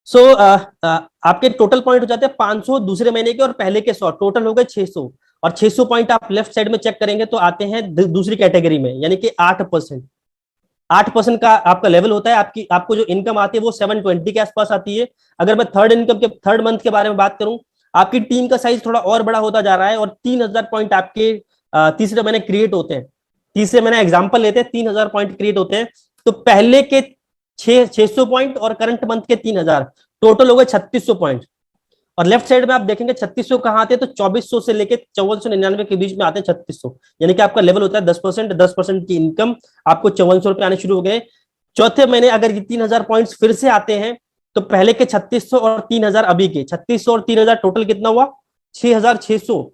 सो आपके टोटल पॉइंट हो जाते हैं 500 दूसरे महीने के और पहले के 100, टोटल हो गए 600। और 600 पॉइंट आप लेफ्ट साइड में चेक करेंगे तो आते हैं दूसरी कैटेगरी में, यानी कि 8%। 8% का आपका लेवल होता है। आपको जो इनकम आती है वो 720 के आसपास आती है। अगर मैं थर्ड मंथ के बारे में बात करूं, आपकी टीम का साइज थोड़ा और बड़ा होता जा रहा है और 3,000 पॉइंट आपके तीसरे महीने क्रिएट होते हैं। तीसरे महीने एग्जाम्पल लेते हैं, 3,000 पॉइंट क्रिएट होते हैं। तो पहले के 600 पॉइंट और करंट मंथ के 3,000, टोटल हो गए 3600 पॉइंट। और लेफ्ट साइड में आप देखेंगे 3600 कहां आते हैं, तो 2400 से लेकर 5499 के बीच में आते हैं 3600। यानी कि आपका लेवल होता है 10%। 10% की इनकम, आपको 5400 रुपए आने शुरू हो गए। चौथे महीने अगर ये 3,000 पॉइंट्स फिर से आते हैं तो पहले के 3600 और 3,000 अभी के 3600 और 3,000 टोटल कितना हुआ, 6,600।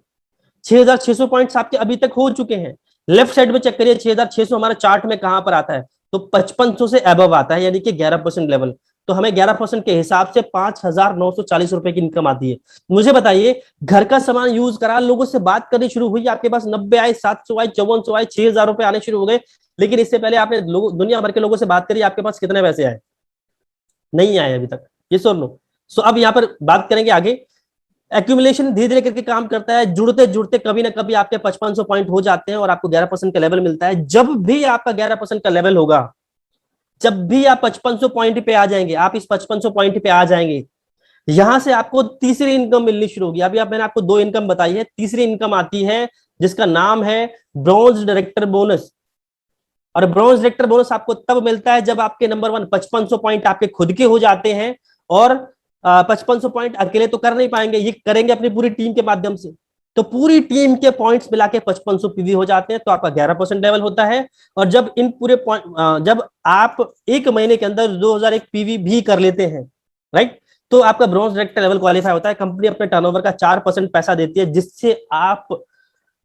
6,600 पॉइंट्स आपके अभी तक हो चुके हैं। लेफ्ट साइड में चेक करिए 6,600 हमारे चार्ट में कहां पर आता है, तो 5500 से अबव आता है, यानी कि 11% लेवल। तो हमें 11% के हिसाब से 5,940 रुपए की इनकम आती है। मुझे बताइए, घर का सामान यूज करा, लोगों से बात करनी शुरू हुई, आपके पास 90 आए, 700 आए, 5400 आए, 6,000 रुपए आने शुरू हो गए। लेकिन इससे पहले आपने दुनिया भर के लोगों से बात करी, आपके पास कितने पैसे आए? नहीं आए अभी तक। ये सुन लो। सो अब यहाँ पर बात करेंगे आगे। एक्यूमुलेशन धीरे धीरे करके काम करता है, जुड़ते जुड़ते कभी ना कभी आपके 5500 पॉइंट हो जाते हैं और आपको 11% का लेवल मिलता है। जब भी आपका 11% का लेवल होगा, जब भी आप 5500 पॉइंट पे आ जाएंगे, आप इस 5500 पॉइंट पे आ जाएंगे, यहां से आपको तीसरी इनकम मिलनी शुरू होगी। अभी मैंने आपको 2 इनकम बताई है, तीसरी इनकम आती है जिसका नाम है ब्रॉन्ज डायरेक्टर बोनस। और ब्रॉन्ज डायरेक्टर बोनस आपको तब मिलता है जब आपके नंबर 1 5500 पॉइंट आपके खुद के हो जाते हैं। और 5500 पॉइंट अकेले तो कर नहीं पाएंगे, ये करेंगे अपनी पूरी टीम के माध्यम से। तो पूरी टीम के पॉइंट्स मिला के 5500 पीवी हो जाते हैं, तो आपका 11% लेवल होता है। और जब इन पूरे जब आप एक महीने के अंदर 2001 पीवी भी कर लेते हैं, राइट, तो आपका ब्रॉन्ज डायरेक्टर लेवल क्वालिफाई होता है। कंपनी अपने टर्नओवर का 4% पैसा देती है, जिससे आप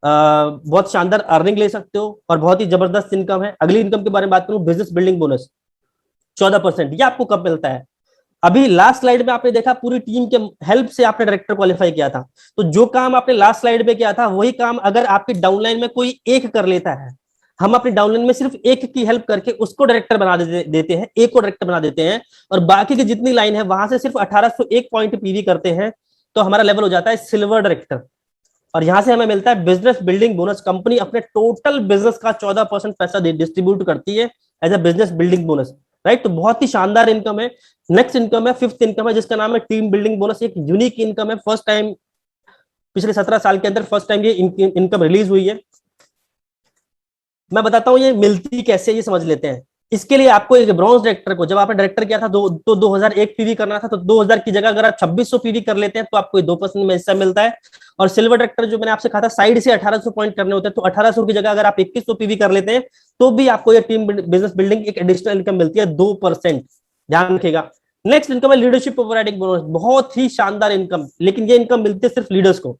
बहुत शानदार अर्निंग ले सकते हो और बहुत ही जबरदस्त इनकम है। अगली इनकम के बारे में बात करूं, बिजनेस बिल्डिंग बोनस 14%। ये आपको कब मिलता है? अभी लास्ट स्लाइड में आपने देखा पूरी टीम के हेल्प से आपने डायरेक्टर क्वालिफाई किया था। तो जो काम आपने लास्ट स्लाइड में किया था वही काम अगर आपके डाउनलाइन में कोई एक कर लेता है, हम अपनी डाउनलाइन में सिर्फ एक की हेल्प करके उसको डायरेक्टर बना देते हैं, एक को डायरेक्टर बना देते हैं, और बाकी की जितनी लाइन है वहां से सिर्फ 1801 पॉइंट पीवी करते हैं, तो हमारा लेवल हो जाता है सिल्वर डायरेक्टर। और यहां से हमें मिलता है बिजनेस बिल्डिंग बोनस। कंपनी अपने टोटल बिजनेस का 14% पैसा डिस्ट्रीब्यूट करती है as a business building bonus, right. तो बहुत ही शानदार इनकम है। नेक्स्ट इनकम है, 5th इनकम है, जिसका नाम है टीम बिल्डिंग बोनस। एक यूनिक इनकम है, फर्स्ट टाइम पिछले 17 साल के अंदर फर्स्ट टाइम ये इनकम रिलीज हुई है। मैं बताता हूं ये मिलती कैसे, ये समझ लेते हैं। इसके लिए आपको एक ब्रॉन्ज डायरेक्टर को, जब आपने डायरेक्टर किया था तो 2001 पीवी करना था, तो 2000 की जगह अगर आप 2600 पीवी कर लेते हैं तो आपको 2% में हिस्सा मिलता है। और सिल्वर डायरेक्टर जो मैंने आपसे कहा था साइड से 1800 पॉइंट करने होते हैं, तो 1800 की जगह अगर आप 2100 पीवी कर लेते हैं तो भी आपको ये टीम बिजनेस बिल्डिंग एक एडिशनल इनकम मिलती है 2%। ध्यान रखिएगा, नेक्स्ट इनकम है लीडरशिप ओवरराइडिंग बोनस, बहुत ही शानदार इनकम, लेकिन ये इनकम मिलती है सिर्फ लीडर्स को,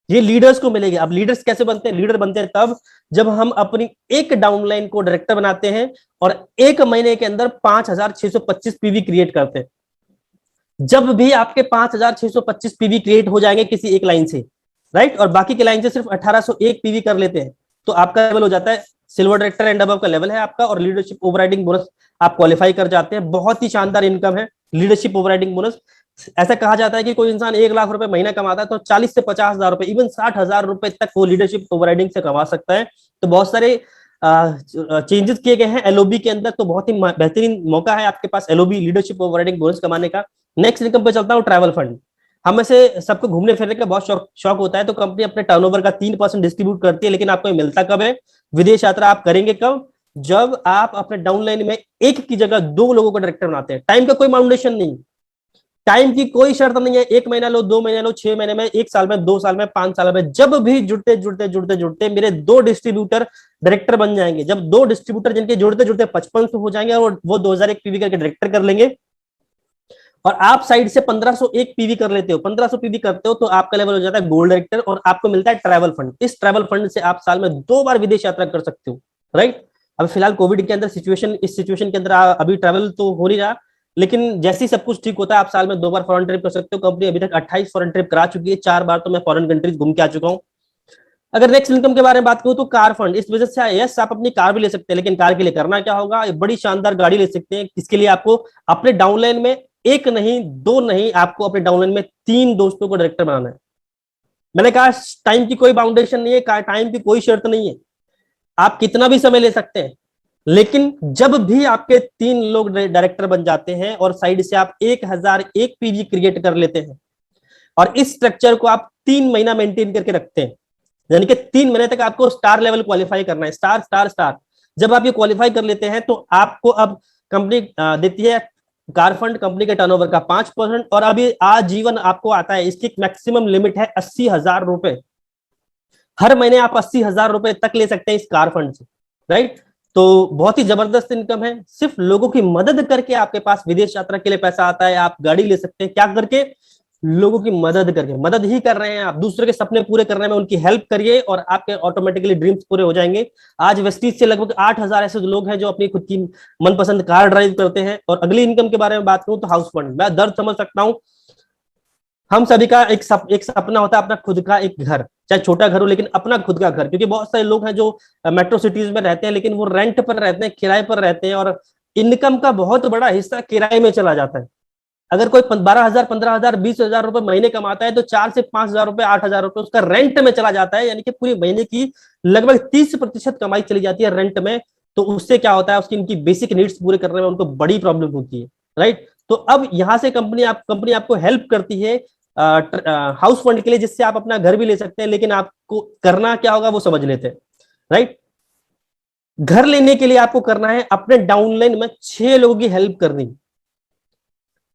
ये लीडर्स को मिलेगी। अब लीडर्स कैसे बनते हैं? लीडर बनते हैं तब जब हम अपनी एक डाउनलाइन को डायरेक्टर बनाते हैं और एक महीने के अंदर 5,625 पीवी क्रिएट करते हैं। जब भी आपके 5,625 पीवी क्रिएट हो जाएंगे किसी एक लाइन से, राइट, और बाकी की लाइन से सिर्फ 1,801 पीवी कर लेते हैं, तो आपका लेवल हो जाता है सिल्वर डायरेक्टर एंड अबव का लेवल है आपका, और लीडरशिप ओवरराइडिंग बोनस आप क्वालिफाई कर जाते हैं। बहुत ही शानदार इनकम है लीडरशिप ओवरराइडिंग बोनस। ऐसा कहा जाता है कि कोई इंसान 1 लाख रुपए महीना कमाता है तो 40 से 50,000 रुपए, इवन 60,000 रुपए तक वो लीडरशिप ओवरराइडिंग से कमा सकता है। तो बहुत सारे चेंजेस किए गए हैं एलओबी के अंदर, तो बहुत ही बेहतरीन मौका है आपके पास एलओबी लीडरशिप ओवरराइडिंग बोनस कमाने का। नेक्स्ट इनकम पे चलता हूँ, ट्रैवल फंड। हम में से सबको घूमने फिरने का बहुत शौक होता है, तो कंपनी अपने टर्नओवर का 3% डिस्ट्रीब्यूट करती है, लेकिन आपको ये मिलता कब है? विदेश यात्रा आप करेंगे कब? जब आप अपने डाउनलाइन में एक की जगह 2 लोगों को डायरेक्टर बनाते हैं। टाइम का कोई बाउंडेशन नहीं, टाइम की कोई शर्त नहीं है, 1 महीना लो, 2 महीना लो, 6 महीने में, 1 साल में, 2 साल में, 5 साल में, जब भी जुड़ते जुड़ते जुड़ते जुड़ते मेरे 2 डिस्ट्रीब्यूटर डायरेक्टर बन जाएंगे। जब 2 डिस्ट्रीब्यूटर जिनके जुड़ते जुड़ते 55 हो जाएंगे और वो 2001 पीवी करके डायरेक्टर कर लेंगे, और आप साइड से 1501 पीवी कर लेते हो, 1500 पीवी करते हो, तो आपका लेवल हो जाता है गोल्ड डायरेक्टर और आपको मिलता है ट्रैवल फंड। इस ट्रैवल फंड से आप साल में 2 बार विदेश यात्रा कर सकते हो, राइट। अब फिलहाल कोविड के अंदर इस सिचुएशन के अंदर अभी ट्रैवल तो हो नहीं रहा, लेकिन जैसे ही सब कुछ ठीक होता है आप साल में 2 बार फॉरेन ट्रिप कर सकते हो। कंपनी अभी तक 28 फॉरेन ट्रिप करा चुकी है, 4 बार तो मैं फॉरेन कंट्रीज घूम के आ चुका हूँ। अगर नेक्स्ट इनकम के बारे में बात करूं तो कार फंड, इस वजह से यस आप अपनी कार भी ले सकते हैं, लेकिन कार के लिए करना क्या होगा? बड़ी शानदार गाड़ी ले सकते हैं। इसके लिए आपको अपने डाउनलाइन में 1 नहीं 2 नहीं, आपको अपने डाउनलाइन में 3 दोस्तों को डायरेक्टर बनाना है। मैंने कहा टाइम की कोई बाउंडेशन नहीं है, टाइम की कोई शर्त नहीं है, आप कितना भी समय ले सकते हैं, लेकिन जब भी आपके 3 लोग डायरेक्टर बन जाते हैं और साइड से आप 1,001 पीवी क्रिएट कर लेते हैं, और इस स्ट्रक्चर को आप 3 महीना मेंटेन करके रखते हैं, यानी कि 3 महीने तक आपको स्टार लेवल क्वालिफाई करना है, स्टार स्टार स्टार। जब आप ये क्वालिफाई कर लेते हैं तो आपको अब कंपनी देती है कार फंड कंपनी के टर्नओवर का 5%, और अभी आजीवन आपको आता है। इसकी मैक्सिमम लिमिट है 80,000 रुपए, हर महीने आप 80,000 रुपए तक ले सकते हैं इस कार फंड से, राइट। तो बहुत ही जबरदस्त इनकम है, सिर्फ लोगों की मदद करके आपके पास विदेश यात्रा के लिए पैसा आता है। आप गाड़ी ले सकते हैं, क्या करके? लोगों की मदद करके। मदद ही कर रहे हैं आप, दूसरे के सपने पूरे करने में उनकी हेल्प करिए और आपके ऑटोमेटिकली ड्रीम्स पूरे हो जाएंगे। आज वेस्टीज से लगभग 8,000 ऐसे लोग हैं जो अपनी खुद की मनपसंद कार ड्राइव करते हैं। और अगली इनकम के बारे में बात करूं तो हाउस फंड। मैं दर्द समझ सकता हूं, हम सभी का एक सपना होता है अपना खुद का एक घर, चाहे छोटा घर हो लेकिन अपना खुद का घर, क्योंकि बहुत सारे लोग हैं जो मेट्रो सिटीज में रहते हैं लेकिन वो रेंट पर रहते हैं, किराए पर रहते हैं, और इनकम का बहुत बड़ा हिस्सा किराए में चला जाता है। अगर कोई 12,000, 15,000, 20,000 रुपए महीने कमाता है तो 4 से 5,000 रुपए, 8,000 रुपए उसका रेंट में चला जाता है, यानी कि पूरी महीने की लगभग 30% कमाई चली जाती है रेंट में। तो उससे क्या होता है, उसकी इनकी बेसिक नीड्स पूरे करने में उनको बड़ी प्रॉब्लम होती है, राइट। तो अब यहां से कंपनी आपको हेल्प करती है हाउस फंड के लिए, जिससे आप अपना घर भी ले सकते हैं, लेकिन आपको करना क्या होगा वो समझ लेते हैं, राइट। घर लेने के लिए आपको करना है अपने डाउनलाइन में 6 लोगों की हेल्प करनी,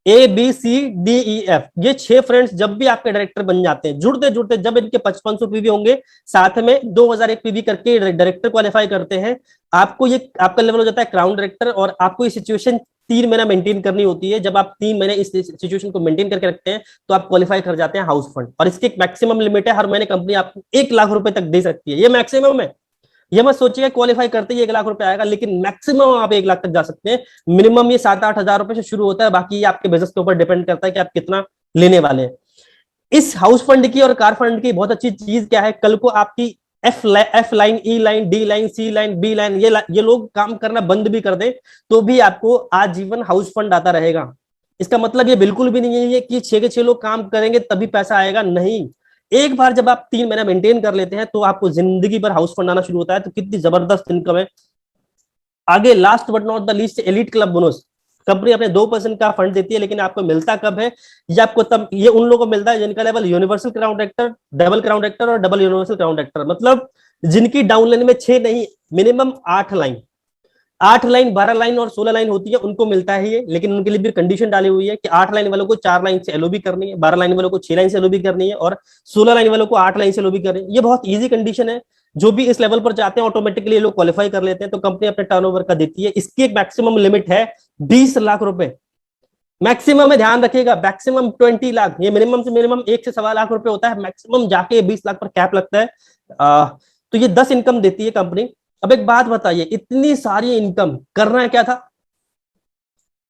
ABCDEF, ये 6 फ्रेंड्स जब भी आपके डायरेक्टर बन जाते हैं, जुड़ते जुड़ते जब इनके 5500 पीवी होंगे, साथ में 2001 पीवी करके डायरेक्टर क्वालिफाई करते हैं, आपको ये आपका लेवल हो जाता है क्राउन डायरेक्टर। और आपको ये सिचुएशन 3 महीना मेंटेन करनी होती है। जब आप 3 महीने इस सिचुएशन को मेंटेन करके रखते हैं तो आप क्वालिफाई कर जाते हैं हाउस फंड। और इसकी एक मैक्सिमम लिमिट है, हर महीने कंपनी आपको 1 लाख रुपए तक दे सकती है, ये मैक्सिमम है। ये मत सोचिए क्वालिफाई करते ही 1 लाख रुपए आएगा, लेकिन मैक्सिमम आप 1 लाख तक जा सकते हैं। मिनिमम ये 7-8 हजार रुपए से शुरू होता है, बाकी आपके बिजनेस के ऊपर डिपेंड करता है कि आप कितना लेने वाले हैं। इस हाउस फंड की और कार फंड की बहुत अच्छी चीज क्या है, कल को आपकी एफ लाइन, ई लाइन, डी लाइन, सी लाइन, बी लाइन, ये लोग काम करना बंद भी कर दें तो भी आपको आजीवन हाउस फंड आता रहेगा। इसका मतलब ये बिल्कुल भी नहीं है कि 6 के 6 लोग काम करेंगे तभी पैसा आएगा, नहीं। एक बार जब आप 3 महीना मेंटेन कर लेते हैं तो आपको जिंदगी भर हाउस फंड आना शुरू होता है। तो कितनी जबरदस्त इनकम है। आगे last but not the least, elite club bonus. Company अपने 2% का फंड देती है, लेकिन आपको मिलता कब है? ये आपको तब, ये उन लोगों को मिलता है जिनका level universal crown director, double crown director और डबल यूनिवर्सल क्राउन डायरेक्टर, मतलब जिनकी डाउन लाइन में 6 नहीं, मिनिमम 8 लाइन, 8 लाइन, 12 लाइन और 16 लाइन होती है, उनको मिलता है ये। लेकिन उनके लिए भी कंडीशन डाली हुई है कि 8 लाइन वालों को 4 लाइन से एलओबी करनी है, 12 लाइन वालों को 6 लाइन से एलओबी करनी है, और 16 लाइन वालों को 8 लाइन से एलओबी करनी है। ये बहुत इजी कंडीशन है, जो भी इस लेवल पर जाते हैं ऑटोमेटिकली ये लोग क्वालिफाई कर लेते हैं। तो कंपनी अपने टर्नओवर का देती है। इसकी एक मैक्सिमम लिमिट है 20 लाख रुपए। मैक्सिमम में ध्यान रखिएगा, मैक्सिमम 20 लाख, ये मिनिमम से मिनिमम 1 से 1.25 लाख रुपए होता है, मैक्सिमम जाके 20 लाख पर कैप लगता है। तो ये 10 इनकम देती है कंपनी। अब एक बात बताइए, इतनी सारी इनकम करना है क्या था?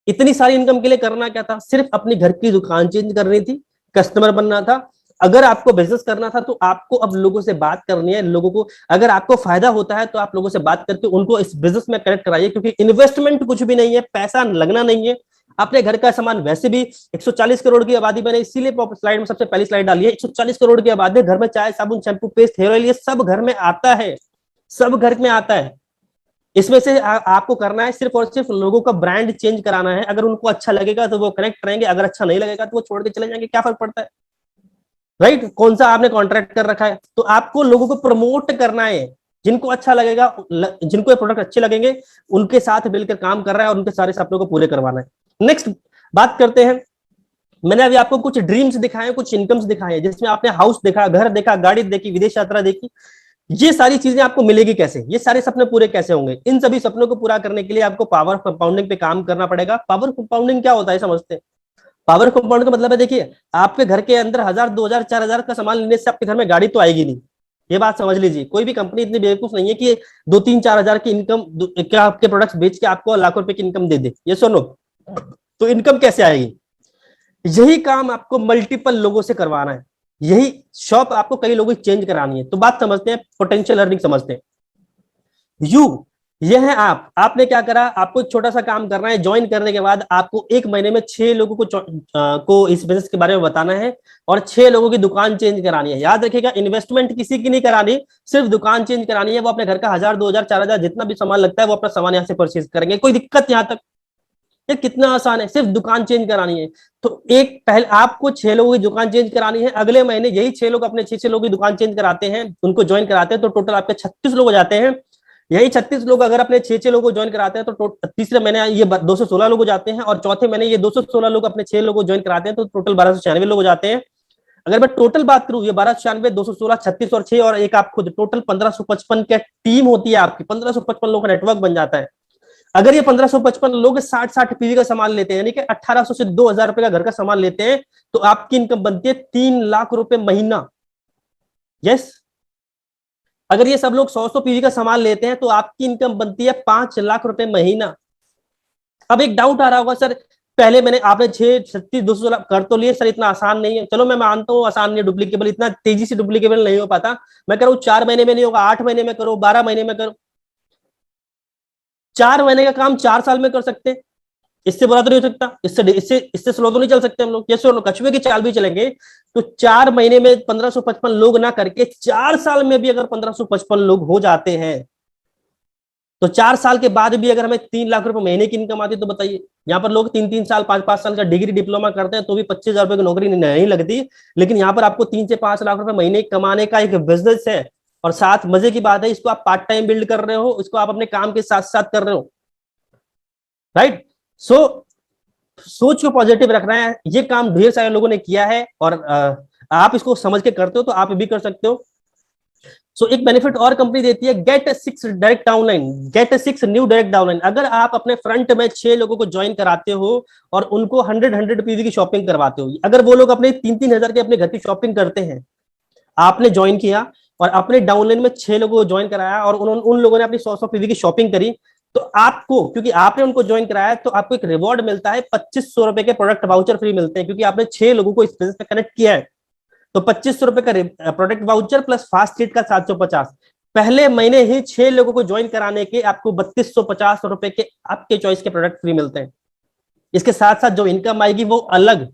इतनी सारी इनकम के लिए करना क्या था? सिर्फ अपनी घर की दुकान चेंज करनी थी, कस्टमर बनना था। अगर आपको बिजनेस करना था तो आपको अब लोगों से बात करनी है, लोगों को अगर आपको फायदा होता है तो आप लोगों से बात करके उनको इस बिजनेस में कनेक्ट कराइए, क्योंकि इन्वेस्टमेंट कुछ भी नहीं है, पैसा लगना नहीं है। अपने घर का सामान वैसे भी 140 करोड़ की आबादी, मैंने इसीलिए स्लाइड में सबसे पहली स्लाइड डाली है, 140 करोड़ की आबादी, घर में चाय साबुन शैम्पू पेस्ट हेयर ऑयल ये सब घर में आता है, सब घर में आता है। इसमें से आपको करना है सिर्फ और सिर्फ लोगों का ब्रांड चेंज कराना है। अगर उनको अच्छा लगेगा तो वो कनेक्ट करेंगे, अगर अच्छा नहीं लगेगा तो वो छोड़ के चले जाएंगे, क्या फर्क पड़ता है, राइट? कौन सा आपने कॉन्ट्रैक्ट कर रखा है? तो आपको लोगों को प्रमोट करना है, जिनको अच्छा लगेगा, जिनको ये प्रोडक्ट अच्छे लगेंगे, उनके साथ मिलकर काम कर रहा है और उनके सारे सपनों को पूरे करवाना है। नेक्स्ट बात करते हैं। मैंने अभी आपको कुछ ड्रीम्स दिखाए, कुछ इनकम्स दिखाए, जिसमें आपने हाउस देखा, घर देखा, गाड़ी देखी, विदेश यात्रा देखी। ये सारी चीजें आपको मिलेगी कैसे? ये सारे सपने पूरे कैसे होंगे? इन सभी सपनों को पूरा करने के लिए आपको पावर कंपाउंडिंग पे काम करना पड़ेगा। पावर कंपाउंडिंग क्या होता है समझते हैं? पावर कंपाउंड का मतलब है, देखिए, आपके घर के अंदर 1000, 2000, 4000 का सामान लेने से आपके घर में गाड़ी तो आएगी नहीं। ये बात समझ लीजिए, कोई भी कंपनी इतनी बेवकूफ नहीं है कि 2-3-4 हजार की इनकम क्या आपके प्रोडक्ट्स बेच के आपको लाखों रुपए की इनकम दे दे। ये सुनो, तो इनकम कैसे आएगी? यही काम आपको मल्टीपल लोगों से करवाना है, यही शॉप आपको कई लोगों की चेंज करानी है। तो बात समझते हैं, पोटेंशियल अर्निंग समझते हैं। यू, ये है आप। आपने क्या करा, आपको एक छोटा सा काम करना है। ज्वाइन करने के बाद आपको 1 महीने में 6 लोगों को इस बिजनेस के बारे में बताना है और 6 लोगों की दुकान चेंज करानी है। याद रखिएगा, इन्वेस्टमेंट किसी की नहीं करानी, सिर्फ दुकान चेंज करानी है। वो अपने घर का 1000, 2000, 4000 जितना भी सामान लगता है वो अपना सामान यहाँ से परचेज करेंगे। कोई दिक्कत यहाँ तक? ये कितना आसान है, सिर्फ दुकान चेंज करानी है। तो एक पहले आपको 6 लोगों की दुकान चेंज करानी है। अगले महीने यही 6 लोग अपने 6 लोगों की दुकान चेंज कराते हैं, उनको ज्वाइन कराते हैं, तो टोटल आपके 36 लोग हो जाते हैं। यही 36 लोग अगर अपने 6 लोगों को ज्वाइन कराते हैं तो तीसरे महीने ये 216 लोग हो जाते हैं, और चौथे महीने ये 216 लोग अपने 6 लोगों को ज्वाइन कराते हैं, तो टोटल 1296 लोग हो जाते हैं। अगर मैं टोटल बात करूं, ये 1296, 216, 36 और 6 और एक आप खुद, टोटल 1555 की टीम होती है आपकी। 1555 लोगों का नेटवर्क बन जाता है। अगर ये 1555 लोग 60-60 पीवी का सामान लेते हैं, यानी कि 1800 से 2000 रुपए का घर का सामान लेते हैं, तो आपकी इनकम बनती है 3 लाख रुपए महीना। यस, अगर ये सब लोग 100 पीवी का सामान लेते हैं तो आपकी इनकम बनती है 5 लाख रुपए महीना। अब एक डाउट आ रहा होगा, सर पहले मैंने आपने 6, 36, 216 कर तो लिए सर, इतना आसान नहीं है। चलो मैं मानता हूँ आसान नहीं, डुप्लीकेबल इतना तेजी से डुप्लीकेबल नहीं हो पाता। मैं कह रहा हूँ 4 महीने में नहीं होगा, 8 महीने में करो, 12 महीने में करो। 4 महीने का काम 4 साल में कर सकते हैं, इससे बुरा तो नहीं हो सकता। इससे इससे इससे स्लो तो नहीं चल सकते हम लोग। जैसे कछुए की चाल भी चलेंगे तो 4 महीने में 1555 लोग ना करके 4 साल में भी अगर 1555 लोग हो जाते हैं, तो 4 साल के बाद भी अगर हमें 3 लाख रुपए महीने की इनकम आती है, तो बताइए। यहाँ पर लोग 3-3 साल, 5-5 साल का डिग्री डिप्लोमा करते हैं तो भी 25,000 रुपए की नौकरी नहीं लगती। लेकिन यहाँ पर आपको 3 से 5 लाख रुपए महीने कमाने का एक बिजनेस है, और साथ मजे की बात है, इसको आप पार्ट टाइम बिल्ड कर रहे हो, इसको आप अपने काम के साथ साथ कर रहे हो, राइट? सो सोच को पॉजिटिव रखना है। ये काम ढेर सारे लोगों ने किया है, और आप इसको समझ के करते हो तो आप भी कर सकते हो। सो एक बेनिफिट और कंपनी देती है, get 6 direct downline, get 6 new direct downline. अगर आप अपने फ्रंट में 6 लोगों को ज्वाइन कराते हो और उनको 100 पीवी की शॉपिंग करवाते हो, अगर वो लोग अपने 3-3 हजार के अपने घर की शॉपिंग करते हैं, आपने ज्वाइन किया और अपने डाउनलाइन में 6 लोगों को ज्वाइन कराया और उन लोगों ने अपनी 100 पीवी की शॉपिंग करी, तो आपको, क्योंकि आपने उनको ज्वाइन कराया, तो आपको एक रिवॉर्ड मिलता है, 2500 रुपए के प्रोडक्ट वाउचर फ्री मिलते हैं, क्योंकि आपने 6 लोगों को इस बिजनेस में कनेक्ट किया है। तो 2500 रुपए का product voucher plus fast treat का 750। पहले महीने ही 6 लोगों को ज्वाइन कराने के आपको 3250 रुपए के आपके चॉइस के प्रोडक्ट फ्री मिलते हैं। इसके साथ साथ जो इनकम आएगी वो अलग,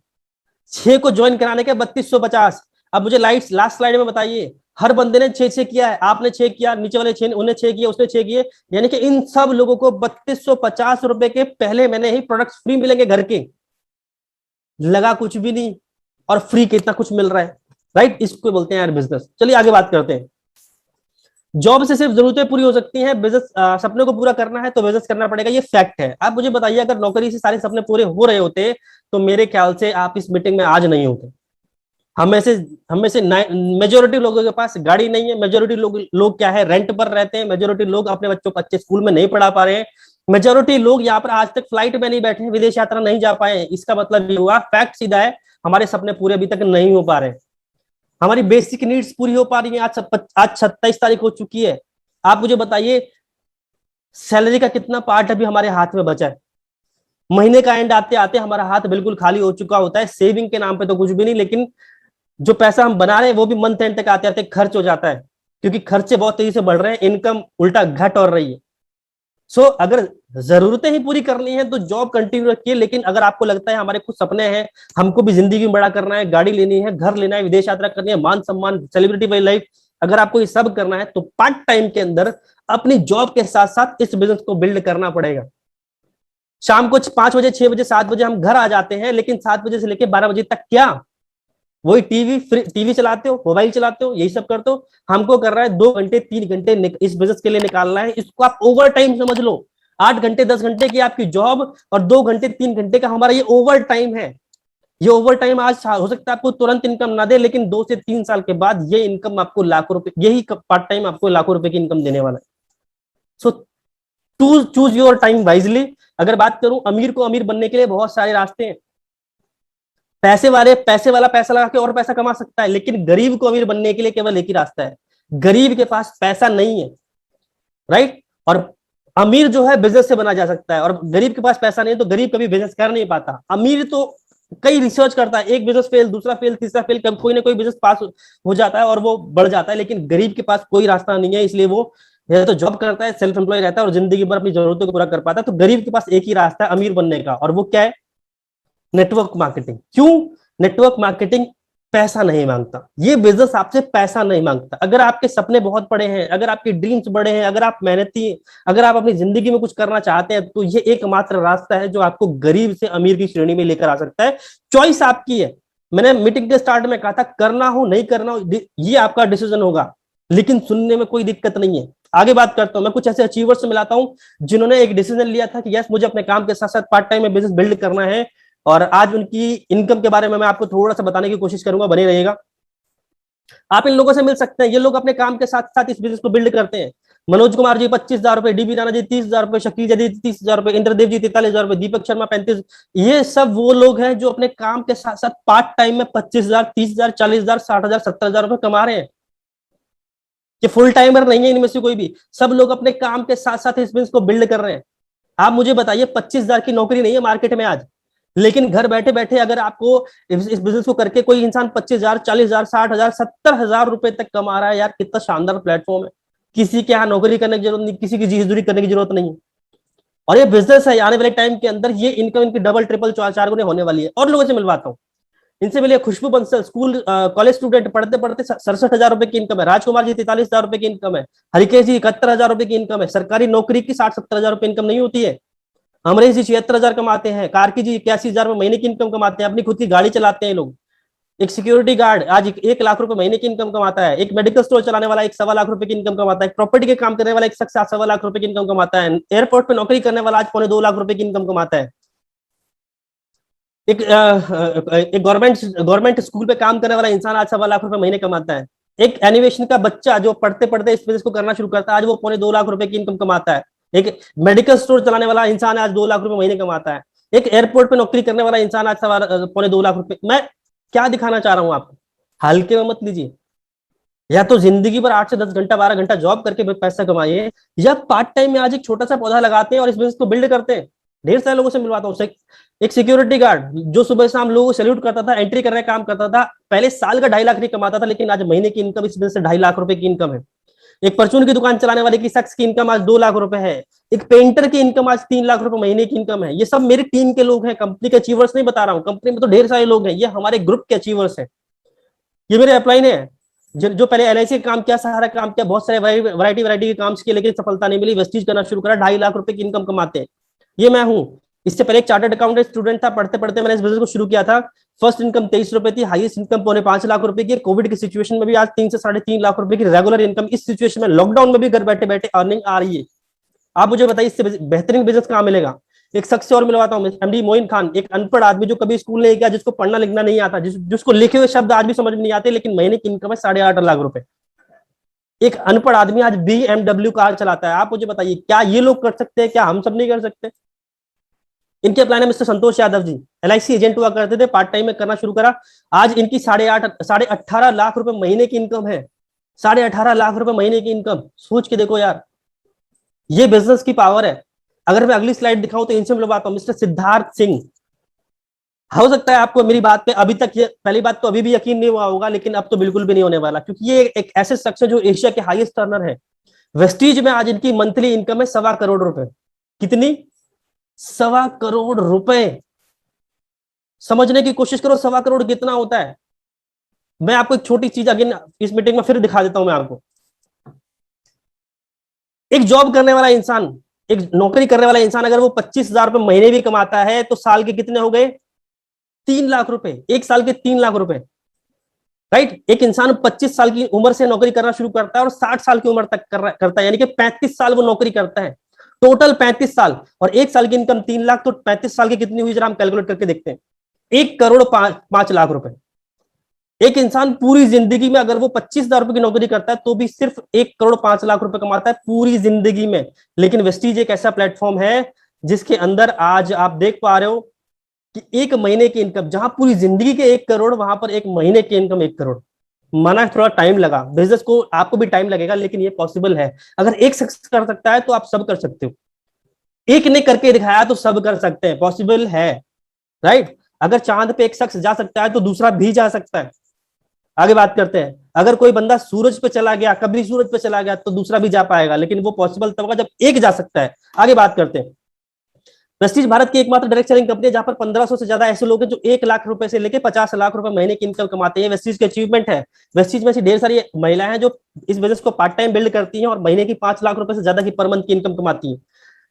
6 को ज्वाइन कराने के 3250। अब मुझे लास्ट स्लाइड में बताइए, हर बंदे ने 6 किया है, आपने 6 किया, नीचे वाले 6 उन्हें 6 किया, उसने 6 किए, यानी कि इन सब लोगों को 3250 रुपए के पहले महीने ही प्रोडक्ट्स फ्री मिलेंगे घर के। लगा कुछ भी नहीं, और फ्री कितना कुछ मिल रहा है, राइट? इसको बोलते हैं यार बिजनेस। चलिए आगे बात करते हैं। जॉब से सिर्फ जरूरतें पूरी हो सकती हैं, बिजनेस सपने को पूरा करना है तो बिजनेस करना पड़ेगा, ये फैक्ट है। आप मुझे बताइए, अगर नौकरी से सारे सपने पूरे हो रहे होते तो मेरे ख्याल से आप इस मीटिंग में आज नहीं होते। हम में से मेजोरिटी लोगों के पास गाड़ी नहीं है, मेजोरिटी लोग क्या है, रेंट पर रहते हैं, मेजोरिटी लोग अपने बच्चों को अच्छे स्कूल में नहीं पढ़ा पा रहे हैं, मेजोरिटी लोग यहाँ पर आज तक फ्लाइट में नहीं बैठे हैं, विदेश यात्रा नहीं जा पाए हैं। इसका मतलब ये हुआ, फैक्ट सीधा है, हमारे सपने पूरे अभी तक नहीं हो पा रहे। हमारी बेसिक नीड्स पूरी हो पा रही है। आज 27 तारीख हो चुकी है। आप मुझे बताइए, सैलरी का कितना पार्ट अभी हमारे हाथ में बचा है? महीने का एंड आते आते हमारा हाथ बिल्कुल खाली हो चुका होता है। सेविंग के नाम पे तो कुछ भी नहीं, लेकिन जो पैसा हम बना रहे हैं वो भी मंथ एंड तक आते आते खर्च हो जाता है, क्योंकि खर्चे बहुत तेजी से बढ़ रहे हैं, इनकम उल्टा घट और रही है। अगर जरूरतें ही पूरी करनी है तो जॉब कंटिन्यू रखिए, लेकिन अगर आपको लगता है हमारे कुछ सपने हैं, हमको भी जिंदगी में बड़ा करना है, गाड़ी लेनी है, घर लेना है, विदेश यात्रा करनी है, मान सम्मान, सेलिब्रिटी वाली लाइफ, अगर आपको ये सब करना है तो पार्ट टाइम के अंदर अपनी जॉब के साथ साथ इस बिजनेस को बिल्ड करना पड़ेगा। शाम को 5 बजे, 6 बजे, 7 बजे हम घर आ जाते हैं, लेकिन 7 बजे से लेकर 12 बजे तक क्या वही टीवी चलाते हो, मोबाइल चलाते हो, यही सब करते हो। हमको कर रहा है 2 घंटे 3 घंटे इस बिजनेस के लिए निकालना है। इसको आप ओवर टाइम समझ लो। 8 घंटे 10 घंटे की आपकी जॉब और 2 घंटे 3 घंटे का हमारा ये ओवर टाइम है। ये ओवर टाइम आज हो सकता है आपको तुरंत इनकम ना दे, लेकिन 2 से 3 साल के बाद ये इनकम आपको लाखों रुपए, यही पार्ट टाइम आपको लाखों रुपए की इनकम देने वाला है। So choose your time wisely. अगर बात करूं, अमीर को अमीर बनने के लिए बहुत सारे रास्ते हैं। पैसे वाला पैसा लगा के और पैसा कमा सकता है, लेकिन गरीब को अमीर बनने के लिए केवल एक ही रास्ता है। गरीब के पास पैसा नहीं है, राइट? और अमीर जो है बिजनेस से बना जा सकता है, और गरीब के पास पैसा नहीं है तो गरीब कभी बिजनेस कर नहीं पाता। अमीर तो कई रिसर्च करता है, एक बिजनेस फेल, दूसरा फेल, तीसरा फेल, कब कोई ना कोई बिजनेस पास हो जाता है और वो बढ़ जाता है। लेकिन गरीब के पास कोई रास्ता नहीं है, इसलिए वो या तो जॉब करता है, सेल्फ एम्प्लॉय रहता है और जिंदगी भर अपनी जरूरतों को पूरा कर पाता है। तो गरीब के पास एक ही रास्ता है अमीर बनने का, और वो क्या है? Network marketing. क्यों? नेटवर्क मार्केटिंग पैसा नहीं मांगता, ये बिजनेस आपसे पैसा नहीं मांगता। अगर आपके सपने बहुत बड़े हैं, अगर आपके ड्रीम्स बड़े हैं, अगर आप मेहनती, अगर आप अपनी जिंदगी में कुछ करना चाहते हैं, तो ये एकमात्र रास्ता है जो आपको गरीब से अमीर की श्रेणी में लेकर आ सकता है। चॉइस आपकी है। मैंने मीटिंग के स्टार्ट में कहा था, करना हो नहीं करना हो ये आपका डिसीजन होगा, लेकिन सुनने में कोई दिक्कत नहीं है। आगे बात करता हूं, मैं कुछ ऐसे अचीवर्स से मिलाता हूं जिन्होंने एक डिसीजन लिया था कि यस, मुझे अपने काम के साथ साथ पार्ट टाइम में बिजनेस बिल्ड करना है, और आज उनकी इनकम के बारे में मैं आपको थोड़ा सा बताने की कोशिश करूंगा, बने रहिएगा। आप इन लोगों से मिल सकते हैं, ये लोग अपने काम के साथ साथ इस बिजनेस को बिल्ड करते हैं। मनोज कुमार जी 25,000 रुपए, डीबी राणा जी 30,000 रुपए, शकील जी 30,000 रुपए, इंद्रदेव जी 43,000 रुपए, दीपक शर्मा 35। ये सब वो लोग हैं जो अपने काम के साथ साथ पार्ट टाइम में 25,000, 30,000, 40,000, 60,000, 70,000 रुपए कमा रहे हैं। ये फुल टाइमर नहीं है इनमें से कोई भी, सब लोग अपने काम के साथ साथ इस बिजनेस को बिल्ड कर रहे हैं। आप मुझे बताइए, 25,000 की नौकरी नहीं है मार्केट में आज, लेकिन घर बैठे बैठे अगर आपको इस बिजनेस को करके कोई इंसान 25,000, 40,000, 60,000, 70,000 रुपए तक कमा रहा है, यार कितना शानदार प्लेटफॉर्म है। किसी के यहाँ नौकरी करने की जरूरत नहीं, किसी की जी मजदूरी करने की जरूरत नहीं है, और ये बिजनेस है। आने वाले टाइम के अंदर ये इनकम इनकी डबल ट्रिपल चार गुने होने वाली है। और लोगों से मिलवाता हूँ, इनसे मिलिए। खुशबू बंसल, स्कूल कॉलेज स्टूडेंट, पढ़ते पढ़ते 67,000 रुपए की इनकम है। राजकुमार जी 43,000 रुपए की इनकम है। हरिकेश जी 71,000 रुपए की इनकम है। सरकारी नौकरी की 60-70,000 रुपए इनकम नहीं होती है। अमरीश जी 76,000 कमाते हैं। कार्की जी 81,000 रुपए महीने की इनकम कमाते हैं, अपनी खुद की गाड़ी चलाते हैं लोग। एक सिक्योरिटी गार्ड आज 1 लाख रुपए महीने की इनकम कमाता है। एक मेडिकल स्टोर चलाने वाला 1.25 लाख रुपए की इनकम कमाता है। प्रॉपर्टी के काम करने वाला एक शख्स 7.25 लाख रुपए की इनकम कमाता है। एयरपोर्ट पे नौकरी करने वाला आज 2.25 लाख रुपए की इनकम कमाता है। एक गवर्नमेंट स्कूल पे काम करने वाला इंसान आज 1.25 लाख रुपए महीने कमाता है। एक एनिमेशन का बच्चा जो पढ़ते पढ़ते इस बिजनेस को करना शुरू करता है, आज वो 2.25 लाख रुपए की इनकम कमाता है। एक मेडिकल स्टोर चलाने वाला इंसान आज 2 लाख रुपए महीने कमाता है। एक एयरपोर्ट पे नौकरी करने वाला इंसान आज 2.25 लाख रुपए। मैं क्या दिखाना चाह रहा हूँ आपको, हल्के में मत लीजिए। या तो जिंदगी भर 8 से 10 घंटा 12 घंटा जॉब करके पैसा कमाइए, या पार्ट टाइम में आज एक छोटा सा पौधा लगाते हैं और इस बिजनेस को बिल्ड करते हैं। ढेर सारे लोगों से मिलवाता हूँ। एक सिक्योरिटी गार्ड जो सुबह शाम लोगों को सैल्यूट करता था, एंट्री करने का काम करता था, पहले साल का 2.5 लाख नहीं कमाता था, लेकिन आज महीने की इनकम इस बिजनेस से 2.5 लाख रुपए की इनकम है। एक परचून की दुकान चलाने वाले की शख्स की इनकम आज 2 लाख रुपए है। एक पेंटर की इनकम आज 3 लाख रुपए महीने की इनकम है। ये सब मेरी टीम के लोग हैं, कंपनी के अचीवर्स नहीं बता रहा हूँ। कंपनी में तो ढेर सारे लोग हैं, ये हमारे ग्रुप के अचीवर्स हैं। ये मेरे अपलाइन है जो पहले एलआईसी का काम किया, सहारा काम किया, बहुत सारे वैरायटी के काम किए, लेकिन सफलता नहीं मिली, वेस्टीज करना शुरू करा, 2.5 लाख रुपए की इनकम कमाते हैं। ये मैं हूँ। इससे पहले एक चार्टर्ड अकाउंटेंट स्टूडेंट था, पढ़ते पढ़ते मैंने इस बिजनेस को शुरू किया था। फर्स्ट इनकम 23 रुपए थी, हाईएस्ट इनकम 5.25 लाख रुपए की। कोविड की सिचुएशन में भी आज 3 से 3.5 लाख रुपए की रेगुलर इनकम, इस सिचुएशन में लॉकडाउन में भी घर बैठे बैठे अर्निंग आ रही है। आप मुझे बताइए, इससे बेहतरीन बिजनेस कहाँ मिलेगा? एक शख्स से और मिलवाता हूँ, एमडी मोइन खान, एक अनपढ़ आदमी जो कभी स्कूल नहीं गया, जिसको पढ़ना लिखना नहीं आता, जिसको लिखे हुए शब्द आज भी समझ में नहीं आते, लेकिन महीने की इनकम है 8.5 लाख रुपए। एक अनपढ़ आदमी आज BMW कार चलाता है। आप मुझे बताइए, क्या ये लोग कर सकते हैं? क्या हम सब नहीं कर सकते? इनके प्लान है mister Santosh Yadav ji, LIC agent हुआ करते थे, पार्ट टाइम में करना शुरू करा। आज इनकी 18.5 लाख रुपए महीने की इनकम है। 18.5 लाख रुपए महीने की इनकम, सोच के देखो यार, ये बिजनेस की पावर है। अगर मैं अगली स्लाइड दिखाऊं तो इनसे मिलवाता हूं, मिस्टर सिद्धार्थ सिंह। हो सकता है आपको मेरी बात पे अभी तक, ये पहली बात तो अभी भी यकीन नहीं हुआ होगा, लेकिन अब तो बिल्कुल भी नहीं होने वाला, क्योंकि ये एक ऐसे शख्स है जो एशिया के हाईएस्ट अर्नर है। वेस्टीज में आज इनकी मंथली इनकम है 1.25 करोड़ रुपए। कितनी? 1.25 करोड़ रुपए। समझने की कोशिश करो 1.25 करोड़ कितना होता है। मैं आपको एक छोटी चीज अगेन इस मीटिंग में फिर दिखा देता हूं मैं आपको। एक जॉब करने वाला इंसान, एक नौकरी करने वाला इंसान, अगर वो 25,000 रुपए महीने भी कमाता है तो साल के कितने हो गए? 3 लाख रुपए। एक साल के 3 लाख रुपए। राइट? एक इंसान 25 साल की उम्र से नौकरी करना शुरू करता है और 60 साल की उम्र तक करता है, यानी कि 35 साल वो नौकरी करता है। टोटल 35 साल, और एक साल की इनकम 3 लाख, तो 35 साल की कितनी हुई जरा हम कैलकुलेट करके देखते हैं। 1 करोड़ 5 लाख रुपए। एक इंसान पूरी जिंदगी में अगर वो 25,000 रुपए की नौकरी करता है तो भी सिर्फ 1 करोड़ 5 लाख रुपए कमाता है पूरी जिंदगी में। लेकिन वेस्टीज एक ऐसा प्लेटफॉर्म है जिसके अंदर आज आप देख पा रहे हो कि एक महीने की इनकम, जहां पूरी जिंदगी के 1 करोड़, वहां पर एक महीने की इनकम 1 करोड़। माना थोड़ा टाइम लगा, बिजनेस को आपको भी टाइम लगेगा, लेकिन ये पॉसिबल है। अगर एक शख्स कर सकता है तो आप सब कर सकते हो। एक ने करके दिखाया तो सब कर सकते हैं, पॉसिबल है। राइट? अगर चांद पे एक शख्स जा सकता है तो दूसरा भी जा सकता है। आगे बात करते हैं। अगर कोई बंदा सूरज पे चला गया, कभी सूरज पे चला गया, तो दूसरा भी जा पाएगा, लेकिन वो पॉसिबल तब होगा जब एक जा सकता है। आगे बात करते हैं। वेस्टीज भारत की एकमात्र डायरेक्ट सेलिंग कंपनी है जहां पर 1500 से ज्यादा ऐसे लोग हैं जो 1 लाख रुपए से लेकर 50 लाख रुपए महीने की इनकम कमाते हैं। वेस्टीज की अचीवमेंट है। वेस्टीज में ऐसी ढेर सारी महिलाएं हैं जो इस बिजनेस को पार्ट टाइम बिल्ड करती हैं और महीने की 5 लाख रुपए से ज्यादा की पर मंथ की इनकम कमाती है।